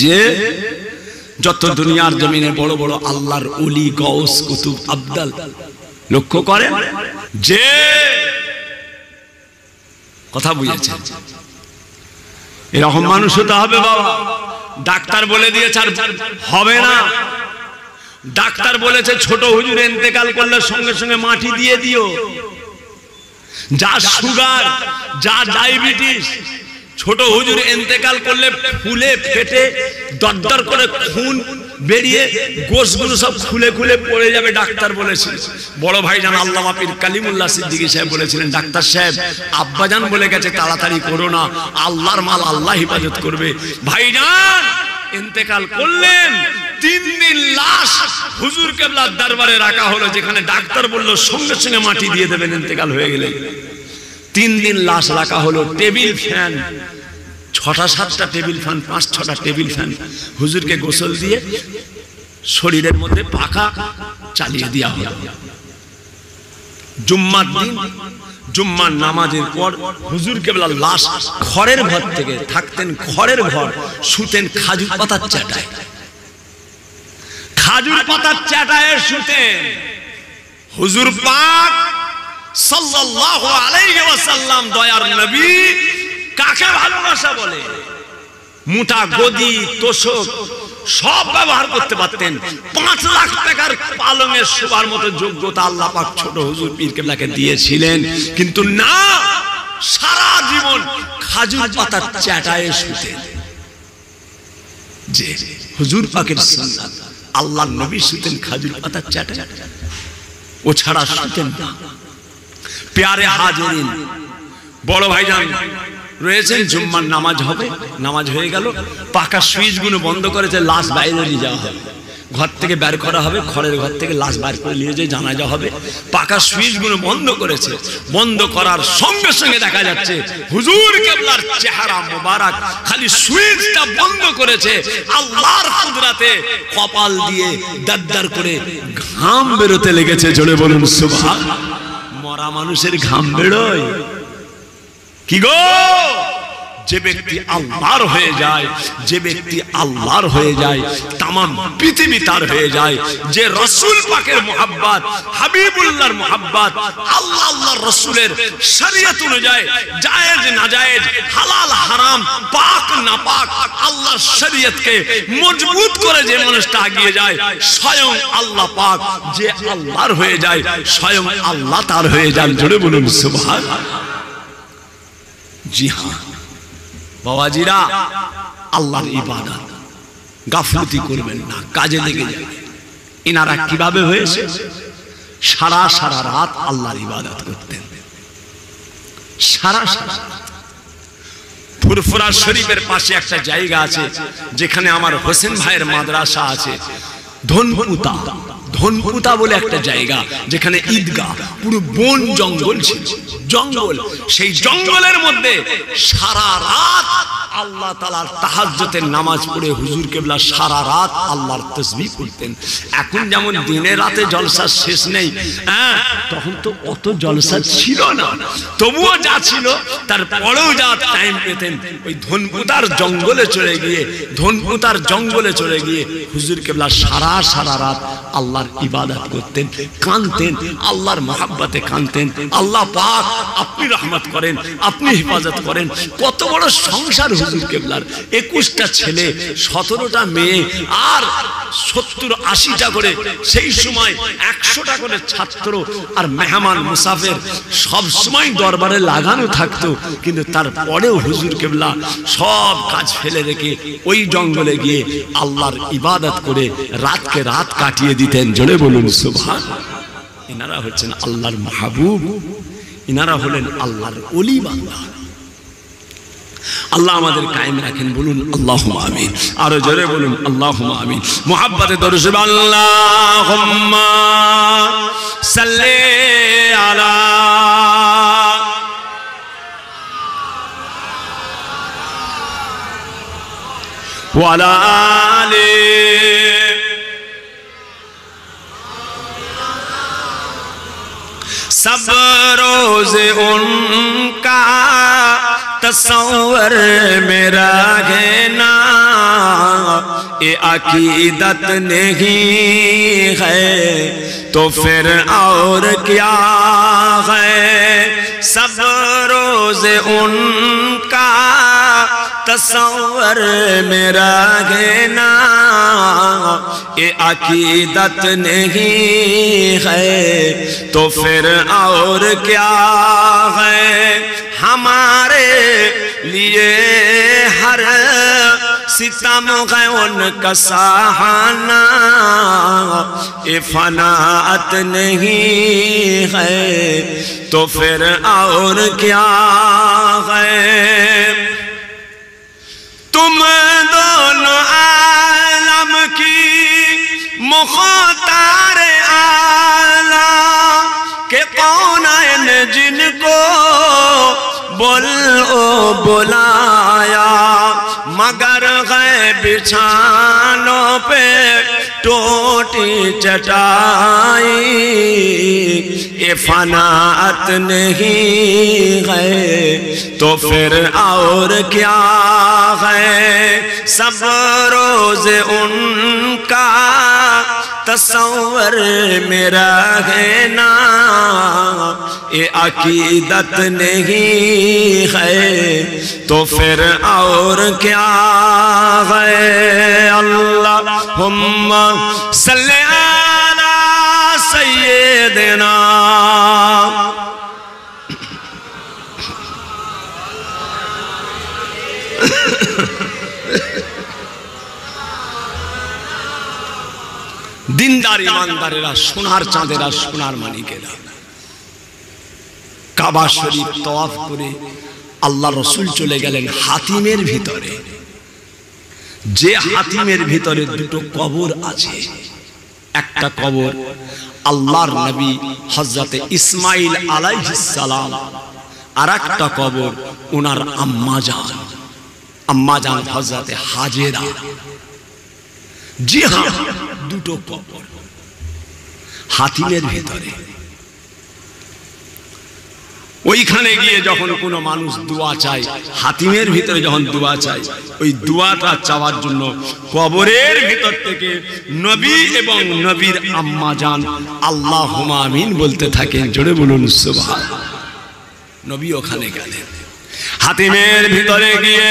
যে যত দুনিয়ার জমিনে বড় বড় আল্লাহর ওলি, গাউস, কুতুব, আবদাল লক্ষ্য করেন, যে কথা বুঝেছেন এরকম মানুষ হতে হবে বাবা। ডাক্তার বলে দিয়েছে আর হবে না। ডাক্তার বলেছে ছোট হুজুর ইন্তেকাল করলে সঙ্গে সঙ্গে মাটি দিয়ে দিও। যা সুগার, যা ডায়াবেটিস, ছোট হুজুর ইন্তেকাল করলে ফুলে ফেটে দরদর করে খুন বেরিয়ে গোশগুলো সব খুলে খুলে পড়ে যাবে, ডাক্তার বলেছিল। বড় ভাইজান আল্লামা পীর কালিমুল্লাহ সিদ্দিকী সাহেব বলেছিলেন, ডাক্তার সাহেব আব্বাজান বলে গেছে তাড়াতাড়ি করো না, আল্লাহর মাল আল্লাহ হেফাজত করবে। ভাইজান ইন্তেকাল করলেন, 3 দিন লাশ হুজুর কেবলার দরবারে রাখা হলো, যেখানে ডাক্তার বলল সঙ্গে সঙ্গে মাটি দিয়ে দেবেন ইন্তেকাল হয়ে গেলে। 3 দিন লাশ রাখা হলো। টেবিল ফ্যান 6টা-7টা টেবিল ফ্যান, 5-6টা টেবিল ফ্যান হুজুরকে গোসল দিয়ে শরীরের মধ্যে পাখা চালিয়ে দেওয়া হলো। জুম্মার দিন জুম্মার নামাজের পর হুজুর কেবলার লাশ খড়ের ঘর থেকে, থাকতেন খড়ের ঘর, শুতেন খাজুর পাতার চাটায়, খাজুর পাতার চাটায় শুতেন। হুজুর পাক সাল্লাল্লাহু আলাইহি ওয়াসাল্লাম দয়ার নবী কাকে ভালোবাসা বলে, মোটা গদি তোষক সব ব্যবহার করতে পারতেন। 5 লাখ টাকার পালঙের শোবার মতো যোগ্যতা আল্লাহ পাক ছোট হুজুর পীর কেবলাকে দিয়েছিলেন, কিন্তু না, সারা জীবন খাজুর পাতার চাটায় শুতেন। যে হুজুর পাকের সুন্নাত, আল্লাহর নবী শুতেন খাজুর পাতার চাটায়, ও ছাড়া শুতেন না। প্যারে হাজিরিন, বড় ভাইজান রয়েছেন, জুম্মার নামাজ হবে, নামাজ হয়ে গেল, পাকা সুইচ গুলো বন্ধ করেছে, লাশ বাইরে নিয়ে যাওয়া হবে, ঘর থেকে বের করা হবে, খড়ের ঘর থেকে লাশ বাইর করে নিয়ে যেয়ে জানাজা হবে। পাকা সুইচ গুলো বন্ধ করেছে, বন্ধ করার সঙ্গে সঙ্গে দেখা যাচ্ছে হুজুর কেবলার চেহারা মোবারক, খালি সুইচটা বন্ধ করেছে, আল্লাহর কুদরতে কপাল দিয়ে দাদ্দার করে ঘাম বেরোতে লেগেছে। জোরে বলুন সুবহানাল্লাহ। মরা মানুষের ঘাম বেরোয় কি গো? যে ব্যক্তি আল্লাহর হয়ে যায়, যে ব্যক্তি আল্লাহর হয়ে যায়, তামাম পৃথিবী তার হয়ে যায়। যে রাসূল পাকের মুহাব্বত, হাবিবুল্লাহর মুহাব্বত, আল্লাহ আল্লাহর রাসূলের শরীয়ত অনুযায়ী জায়েজ নাজায়েজ, হালাল হারাম, পাক নাপাক আল্লাহর শরীয়তকে মজবুত করে যে মানুষটা এগিয়ে যায়, স্বয়ং আল্লাহ পাক যে আল্লাহর হয়ে যায়, স্বয়ং আল্লাহ তার হয়ে যান। জোরে বলুন সুবহানাল্লাহ। জি হ্যাঁ বাবাজিরা, আল্লাহর ইবাদত গাফলতি করবেন না, কাজে লেগে যাবেন। ইনারা কিভাবে হয়েছে? সারা রাত আল্লাহর ইবাদত করতেন, সারা রাত। ফুরফুরা শরীফের পাশে একটা জায়গা আছে যেখানে আমার হোসেন ভাইয়ের মাদ্রাসা আছে, ধনপুতা, ধনপুতা বলে একটা জায়গা, যেখানে ঈদগাহ, পুরো বন জঙ্গল ছিল, জঙ্গল। সেই জঙ্গলের মধ্যে সারা রাত আল্লাহ তাআলার তাহাজ্জুদের নামাজ পড়ে হুজুর কেবলা সারা রাত আল্লাহর তাসবিহ করতেন। এখন যেমন দিনে রাতে জলসা শেষ নেই, তখন তো অত জলসা ছিল না, তবুও যা ছিল তারপরেও যা টাইম পেতেন, ওই ধনপুতার জঙ্গলে চলে গিয়ে, ধনপুতার জঙ্গলে চলে গিয়ে হুজুর কেবলা সারা রাত আল্লাহর ইবাদত করতেন, কাঁদতেন, আল্লাহর মহাব্বতে কাঁদতেন। আল্লাহ পাক আপনি রহমত করেন, আপনি হেফাজত করেন। কত বড় সংসার হুজুর কেবলার 21টা ছেলে 17টা মেয়ে আর 70-80টা করে সেই সময় 100টা করে ছাত্র আর মেহমান মুসাফির সব সময় দরবারে লাগানো থাকতো। কিন্তু তারপরেও হুজুর কেবলা সব কাজ ফেলে রেখে ওই জঙ্গলে গিয়ে আল্লাহর ইবাদত করে রাতকে রাত কাটিয়ে দিতেন। জোরে বলুন সুবহানাল্লাহ। ইনারা হচ্ছেন আল্লাহর মাহবুব, ইনারা হলেন আল্লাহর ওলি বান্দা। আল্লাহ আমাদের কায়েম রাখেন, বলুন আল্লাহুম্মা আমিন। আরো জোরে বলুন আল্লাহুম্মা আমিন। মুহাব্বতে দরুদ শরীফ আল্লাহুম্মা সাল্লি আলা ওয়া আলা আলি सब रोज उनका तस्वर में रखना, ये अकीदत नहीं है तो फिर और क्या है। सब रोज उनका तस्वर में रखना, ये अकीदत नहीं है तो फिर और क्या है। हमारे लिए हर सितम है उनका सहाना, ये फनाअत नहीं है तो फिर और क्या है। तुम दोनों आलम की मुख्तार आला के कौन है जिनको बुलाया, मगर गए बिछानों पे टोटी चटाई, ये फनाअत नहीं है तो फिर और क्या है। सब रोज उनका तस्वर में रहना, ये अकीदत नहीं है तो फिर और क्या है। अल्लाहुम्मा सल्ली अला सय्यिदिना দিনদার ইমানদারেরা, সোনার চাঁদেরা, সোনার মানিকেরা কাবা শরীফ তওয়াফ করে আল্লাহ রসুল চলে গেলেন হাতিমের ভিতরে। যে হাতিমের ভিতরে দুটো কবর আছে, একটা কবর আল্লাহর নবী হযরতে ইসমাইল আলাইহিস সালাম, আর একটা কবর ওনার আম্মা জান হযরতে হাজেরা। জি হ্যাঁ, দুটো কবর হাতিমের ভিতরে। ওইখানে গিয়ে যখন কোনো মানুষ দোয়া চায়, হাতিমের ভিতরে যখন দোয়া চায়, ওই দোয়াটা চাওয়ার জন্য কবরের ভিতর থেকে নবী এবং নবীর আম্মা জান আল্লাহুম্মা আমিন বলতে থাকেন। জোরে বলুন সুবহানাল্লাহ। নবী ওখানে গেলেন, হাতিমের ভিতরে গিয়ে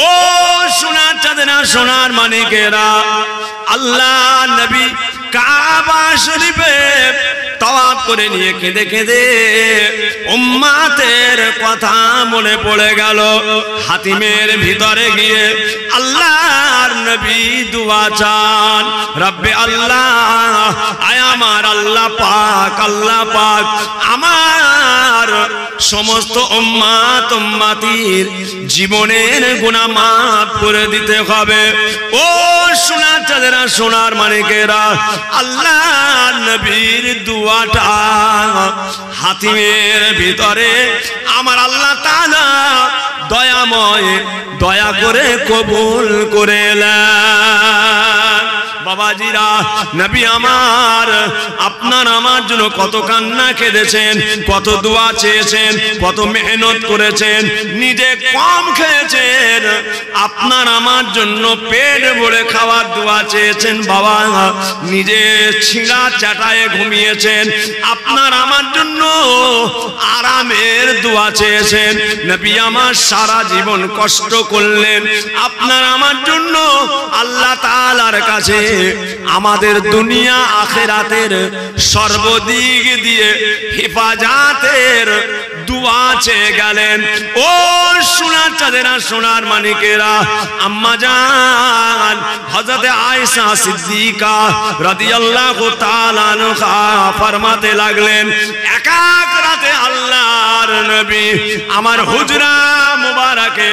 ও সোনার চাঁদেরা, সোনার মানিকেরা, আল্লাহ নবী কাবা শরীফে তওয়াফ করে নিয়ে কেঁদে কেঁদে উম্মতের কথা মনে পড়ে গেল। হাতিমের ভিতরে গিয়ে আল্লাহর নবী দুআ চান, রব্বে আল্লাহ, আয় আমার আল্লাহ পাক, আল্লাহ পাক আমার সমস্ত উম্মতির জীবনের গুনাহ মাফ করে দিতে হবে। ও সোনার চাঁদেরা, সোনার মানিকেরা, আল্লাহর নবীর দুআটা হাতিমের ভিতরে আমার আল্লাহ তাআলা দয়াময় দয়া করে কবুল করে নেন। বাবাজিরা, নবী আমার আপনার আমার জন্য কত কান্না কেঁদেছেন, কত দোয়া চেয়েছেন, কত মেহনত করেছেন, নিজে কম খেয়েছেন, আপনার আমার জন্য পেট ভরে খাওয়ার দোয়া চেয়েছেন বাবা, নিজে ছিঁড়া চাটায়ে ঘুমিয়েছেন, আপনার আমার জন্য আরামের দোয়া চেয়েছেন। নবী আমার সারা জীবন কষ্ট করলেন আপনার আমার জন্য। আল্লাহ তাআলার কাছে আমাদের দুনিয়া আখিরাতের সর্বদিক দিয়ে হেফাজতের দোয়া চেয়ে গেলেন। ও সোনার চাঁদেরা, সোনার মানিকেরা, আম্মা জান হযরত আয়েশা সিদ্দিকা রাদিয়াল্লাহু তাআলা আনহা ফরমাতে লাগলেন, এক এক রাতে আল্লাহর নবী আমার হুজরা মুবারকে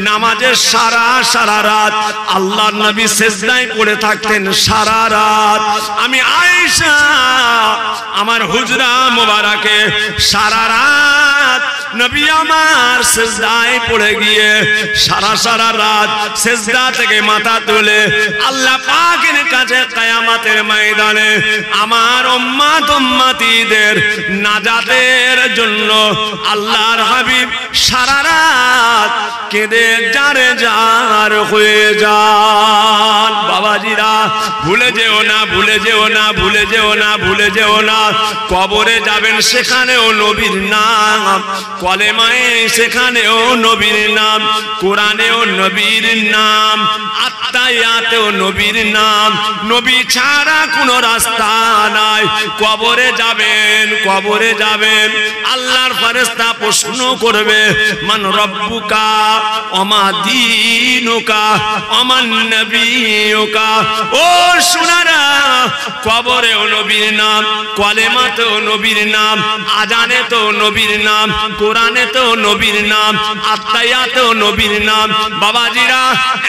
নামাজের সারা রাত আল্লাহর নবী সিজদায় পড়ে থাকতেন সারা রাত। আমি আয়েশা আমার হুজরা মুবারকে সারা রাত নবী আমার সিজদায় পড়ে গিয়ে সারা রাত সিজদা থেকে মাথা তুলে আল্লাহ পাকের কাছে কিয়ামতের ময়দানে আমার উম্মত উম্মতিদের নাজাতের জন্য আল্লাহর হাবিব সারা রাত কেঁদে জারে জার হয়ে যান। বাবাজিরা, ভুলে যেও না, ভুলে যেও না, ভুলে যেও না, ভুলে যেও না, কবরে যাবেন সেখানেও নবীর নাম, কলেমায়ে সেখানেও নবীর নাম, কোরআনেও নবীর নাম, আত্মায়াতেও নবীর নাম। নবী ছাড়া কোনো রাস্তা নাই। কবরে যাবেন, কবরে যাবেন, আল্লাহর ফেরেশতা প্রশ্ন করবে, মান রব্বুকা ওমা দীনুকা ওমান নবিয়ুকা। ও সোনারা, কবরেও নবীর নাম, কলেমাতেও নবীর নাম, আজানেতেও নবীর নাম, কোরআনেতেও নবীর নাম, আত্মায়াতেও নবীর নাম। বাবাজিরা,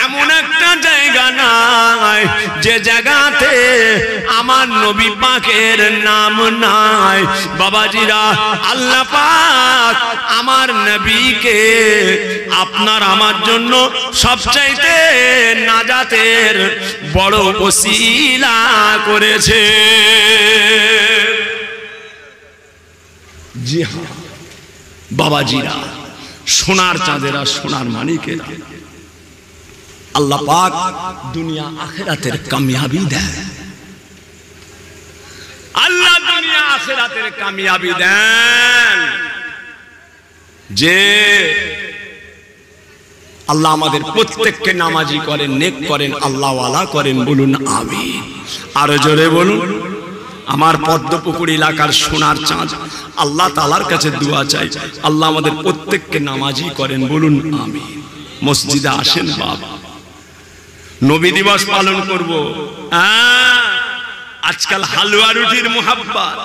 এমন একটা জায়গা নাই যে জায়গাতে আমার নবী পাকের নাম নাই। বাবাজিরা, আল্লাহ পাক আমার নবীকে আপনার আমার জন্য সবচাইতে নাজাতের বড় ওসিলা করেছে। জি হ্যাঁ বাবাজিরা, সোনার চাঁদেরা, সোনার মানিকেরা, আল্লাহ পাক দুনিয়া আখিরাতের কামিয়াবি দেয়। আল্লাহ দুনিয়া আখিরাতের কামিয়াবি দেন। যে আল্লাহ আমাদের প্রত্যেককে নামাজি করেন, নেক করেন, আল্লাহ ওয়ালা করেন, বলুন আমিন। আরো জোরে বলুন। আমার পদ্মপুকুর এলাকার সোনার চাঁদ আল্লাহ তাআলার কাছে দোয়া চাই, আল্লাহ আমাদের প্রত্যেককে নামাজি করেন, বলুন আমিন। মসজিদে আসেন বাবা, নবী দিবস পালন করব। আজকাল হালুয়া রুটির মোহাব্বত,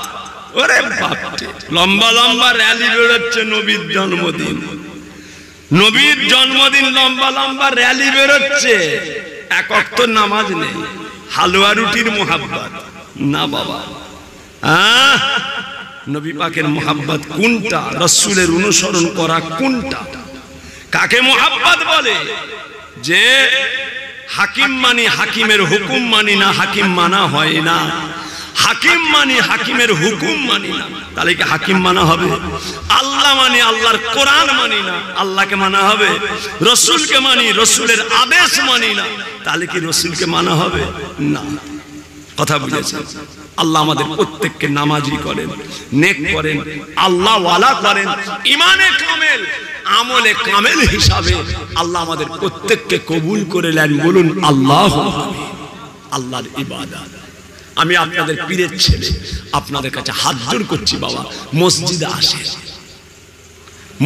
ওরে বাপরে, লম্বা লম্বা র্যালি বেরোচ্ছে নবীর জন্মদিন, নবীর জন্মদিন লম্বা লম্বা র্যালি বেরোচ্ছে, এক ওয়াক্ত নামাজ নেই, হালুয়া রুটির মোহাব্বত না বাবা। নবী পাকের মোহাব্বত কোনটা? রাসূলের অনুসরণ করা কোনটা? কাকে মোহাব্বত বলে? যে হাকিম মানি, হাকিমের হুকুম মানি না, হাকিম মানা হয় না। হাকিম মানি, হাকিমের হুকুম মানি না, তাহলে কি হাকিম মানা হবে? আল্লাহ মানি, আল্লাহর কোরআন মানি না, আল্লাহকে মানা হবে? রসুলকে মানি, রসুলের আদেশ মানি না, তাহলে কি রসুলকে মানা হবে? না। কথা বুঝেছেন? আল্লাহ আমাদের প্রত্যেককে নামাজি করেন, নেক করেন, আল্লাহ ওয়ালা করেন, ইমানে কামেল, আমলে কামেল হিসাবে আল্লাহ আমাদের প্রত্যেককে কবুল করে নেন, বলুন আল্লাহ। আল্লাহর ইবাদত। আমি আপনাদের পীরের ছেলে, আপনাদের কাছে হাত জোড় করছি বাবা, মসজিদে আসেন,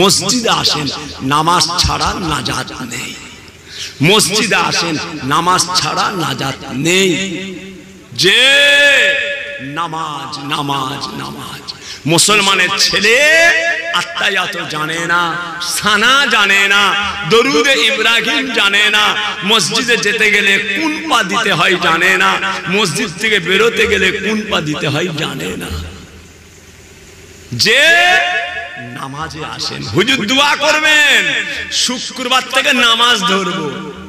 মসজিদে আসেন, নামাজ ছাড়া নাজাত নেই। মসজিদে আসেন, নামাজ ছাড়া নাজাত নেই। যে নামাজ নামাজ নামাজ, মুসলমানের ছেলে আত্তায়াত জানে না, সানা জানে না, দরুদে ইব্রাহিম জানে না, মসজিদে যেতে গেলে কোন পা দিতে হয় জানে না, মসজিদ থেকে বেরোতে গেলে কোন পা দিতে হয় জানে না। যে নামাজে আসেন, হুজুর দোয়া করবেন, শুক্রবার থেকে নামাজ ধরবো,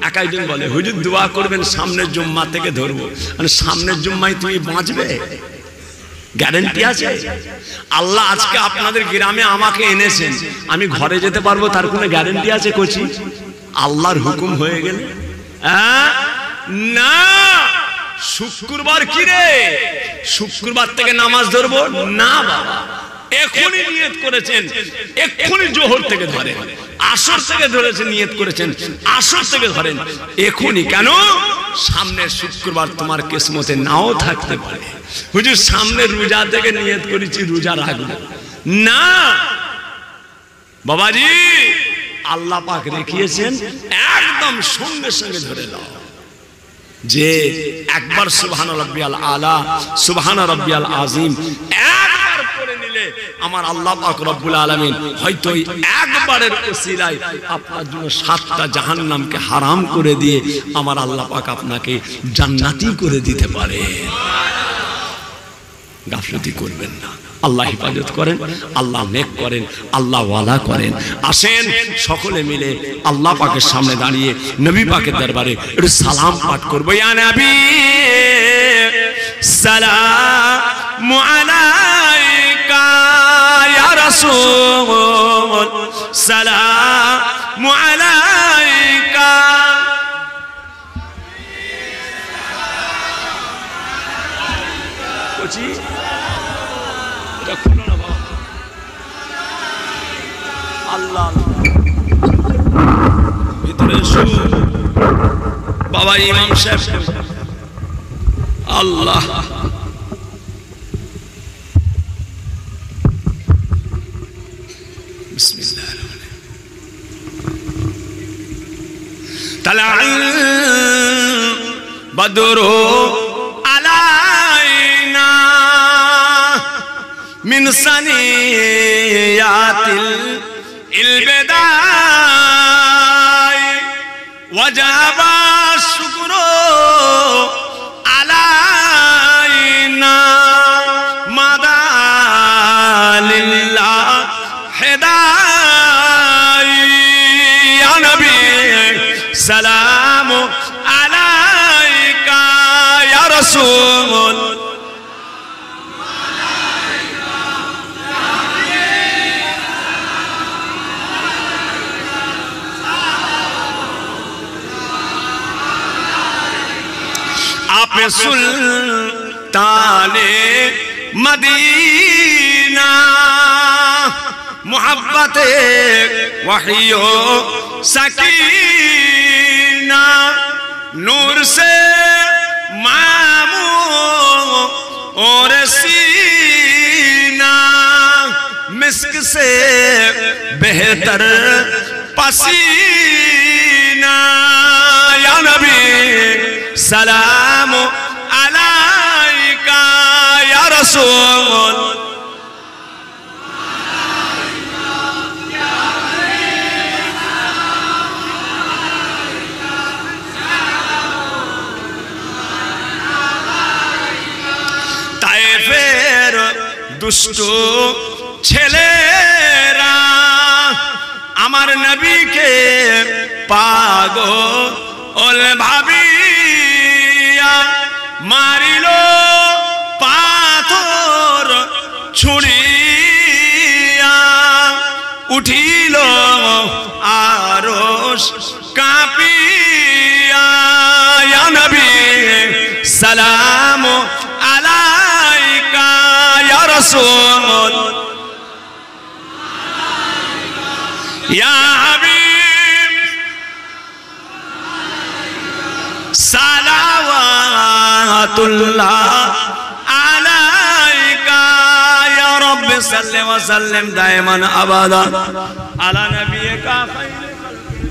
একদিন বলে হুজুর দোয়া করবেন সামনের জুম্মা থেকে ধরবো, মানে সামনের জুম্মায় তুমি বাঁচবে গ্যারান্টি আছে? আল্লাহ আজকে আপনাদের গ্রামে আমাকে এনেছেন, আমি ঘরে যেতে পারবো তার কোনো গ্যারান্টি আছে? কোচি আল্লাহর হুকুম হয়ে গেলে না। শুক্রবার কি রে, শুক্রবার থেকে নামাজ ধরবো না বাবা, এখনই নিয়ত করেছেন, এখনই জোহর থেকে ধরেন, আসর থেকে ধরেছেন, নিয়ত করেছেন আসর থেকে ধরেন এখনই। কেন? সামনের শুক্রবার তোমার কিসমতে নাও থাকতে পারে। হুজুর সামনে রোজা থেকে নিয়ত করেছি রোজা রাখবো না বাবাজি, আল্লাহ পাক রেখিয়েছেন একদম সঙ্গে সঙ্গে ধরে নাও যে একবার সুবহান রাব্বিয়াল আলা সুবহান রাব্বিয়াল আযীম একবার পড়ে নিলে আমার আল্লাহ পাক রব্বুল আলামিন হয়তো একবারের ওসিলায় আপনার জন্য 7টা জাহান্নামকে হারাম করে দিয়ে আমার আল্লাহ পাক আপনাকে জান্নাতি করে দিতে পারে। গাফলতি করবেন না, আল্লাহ হেফাজত করেন, আল্লাহ নেক করেন, আল্লাহ ওয়ালা করেন। আসেন সকলে মিলে আল্লাহ পাকের সামনে দাঁড়িয়ে নবী পাকের দরবারে একটু সালাম পাঠ করবো। ইয়া নবী সালামু আলাইকা, ইয়া রাসূল সালামু আলাইকা। কোচি আল্লাহ ভিতরে এসো বাবা ইমাম সাহেব। আল্লাহ বিসমিল্লাহির রহমানির রহিম। তালাল বদরু আলাইনা মিন সানিয়াতিল البداي وجب الشكر علينا مدى لله هداي يا نبي سلام عليك يا رسول आप सुल्ताने मदीना मोहब्बते वहियो सकीना नूर से मामू और सीना मिस्क से बेहतर पसीना या नबी सलाम अलैका या रसूल ताइफेर दुष्टो ছেলেরা আমার নবীকে পাগল ভাবিয়া মারিল পাথর ছুড়িয়া উঠিল আরশ কাঁপিয়া ইয়া নবী সালাম আলাইকা ইয়া রাসূল ইয়া হাবিব সালাওয়াতুল্লাহ আলাইকা ইয়া রাব্বি সাল্লি ওয়া সাল্লিম দাইমান আবাদা আলা নবিয়িকা খায়রুল খালকি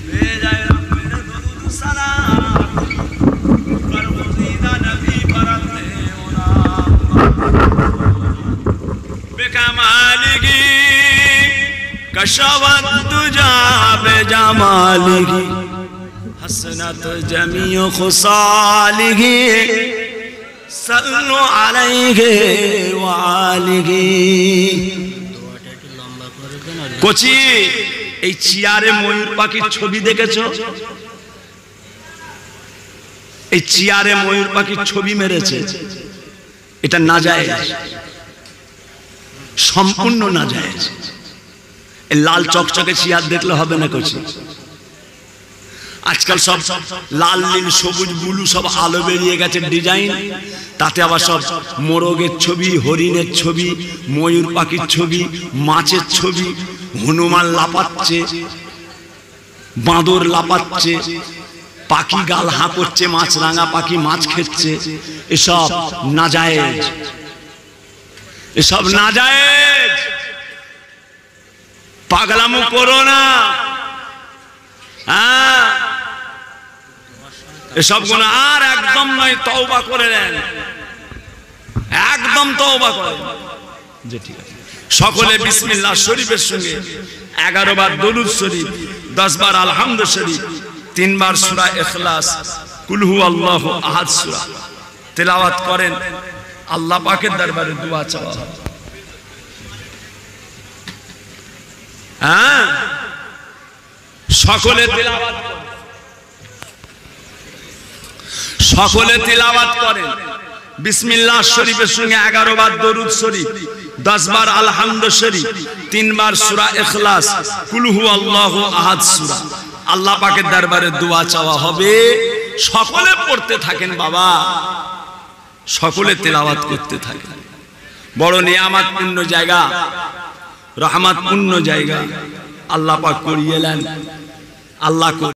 বেজায় রাব্বির দুরুদ সালাম করবুজিদা নবী পরতে ওনা বেকামালিহি কশওয়াত তুজা বেজামালিহি हसनत जमीओ खुसालिही सल्लु अलैहि वालिही। कोची এই চেয়ারে ময়ূর পাখির ছবি দেখেছো? এই চেয়ারে ময়ূর পাখির ছবি মেরেছে, এটা নাজায়েজ, সম্পূর্ণ নাজায়েজ। এই লাল চকচকে চেয়ার দেখলে হবে না কিছু। আজকাল সব লাল নীল সবুজ ব্লু সব আলো বেরিয়ে গেছে ডিজাইন, তাতে আবার সব মোরগের ছবি, হরিণের ছবি, ময়ূর পাখির ছবি, মাছের ছবি, হনুমান লাপাচ্ছে, বাঁদর লাপাচ্ছে, পাখি গাল হাঁ করছে, মাছরাঙা পাখি মাছ খেচ্ছে। এসব নাজায়েজ, এসব নাজায়েজ, পাগলামো করো না। হ্যাঁ, এসব গুনাহ আর একদম নয়, তওবা করে নেন, একদম তওবা করেন। যে ঠিক আছে, সকলে বিসমিল্লাহ শরীফের সঙ্গে 11 বার দরুদ শরীফ, 10 বার আলহামদু শরীফ, 3 বার সূরা ইখলাস, কুল হু আল্লাহু আহাদ সূরা তেলাওয়াত করেন। আল্লাহ পাকের দরবারে দোয়া চাওয়া। হ্যাঁ, সকলে তেলাওয়াত করেন, সকলে তেলাওয়াত করেন। বিসমিল্লাহ শরীফের সঙ্গে 11 বার দরুদ শরীফ, 10 বার আলহামদু শরীফ, 3 বার সূরা ইখলাস, কুল হু আল্লাহু আহাদ সূরা। আল্লাহ পাকের দরবারে দোয়া চাওয়া হবে। সকলে পড়তে থাকেন বাবা, সকলে তেলাওয়াত করতে থাকেন। বড় নিয়ামত পূর্ণ জায়গা, রহমত পূর্ণ জায়গা আল্লাহ পাক করিয়ে নেন। আল্লাহ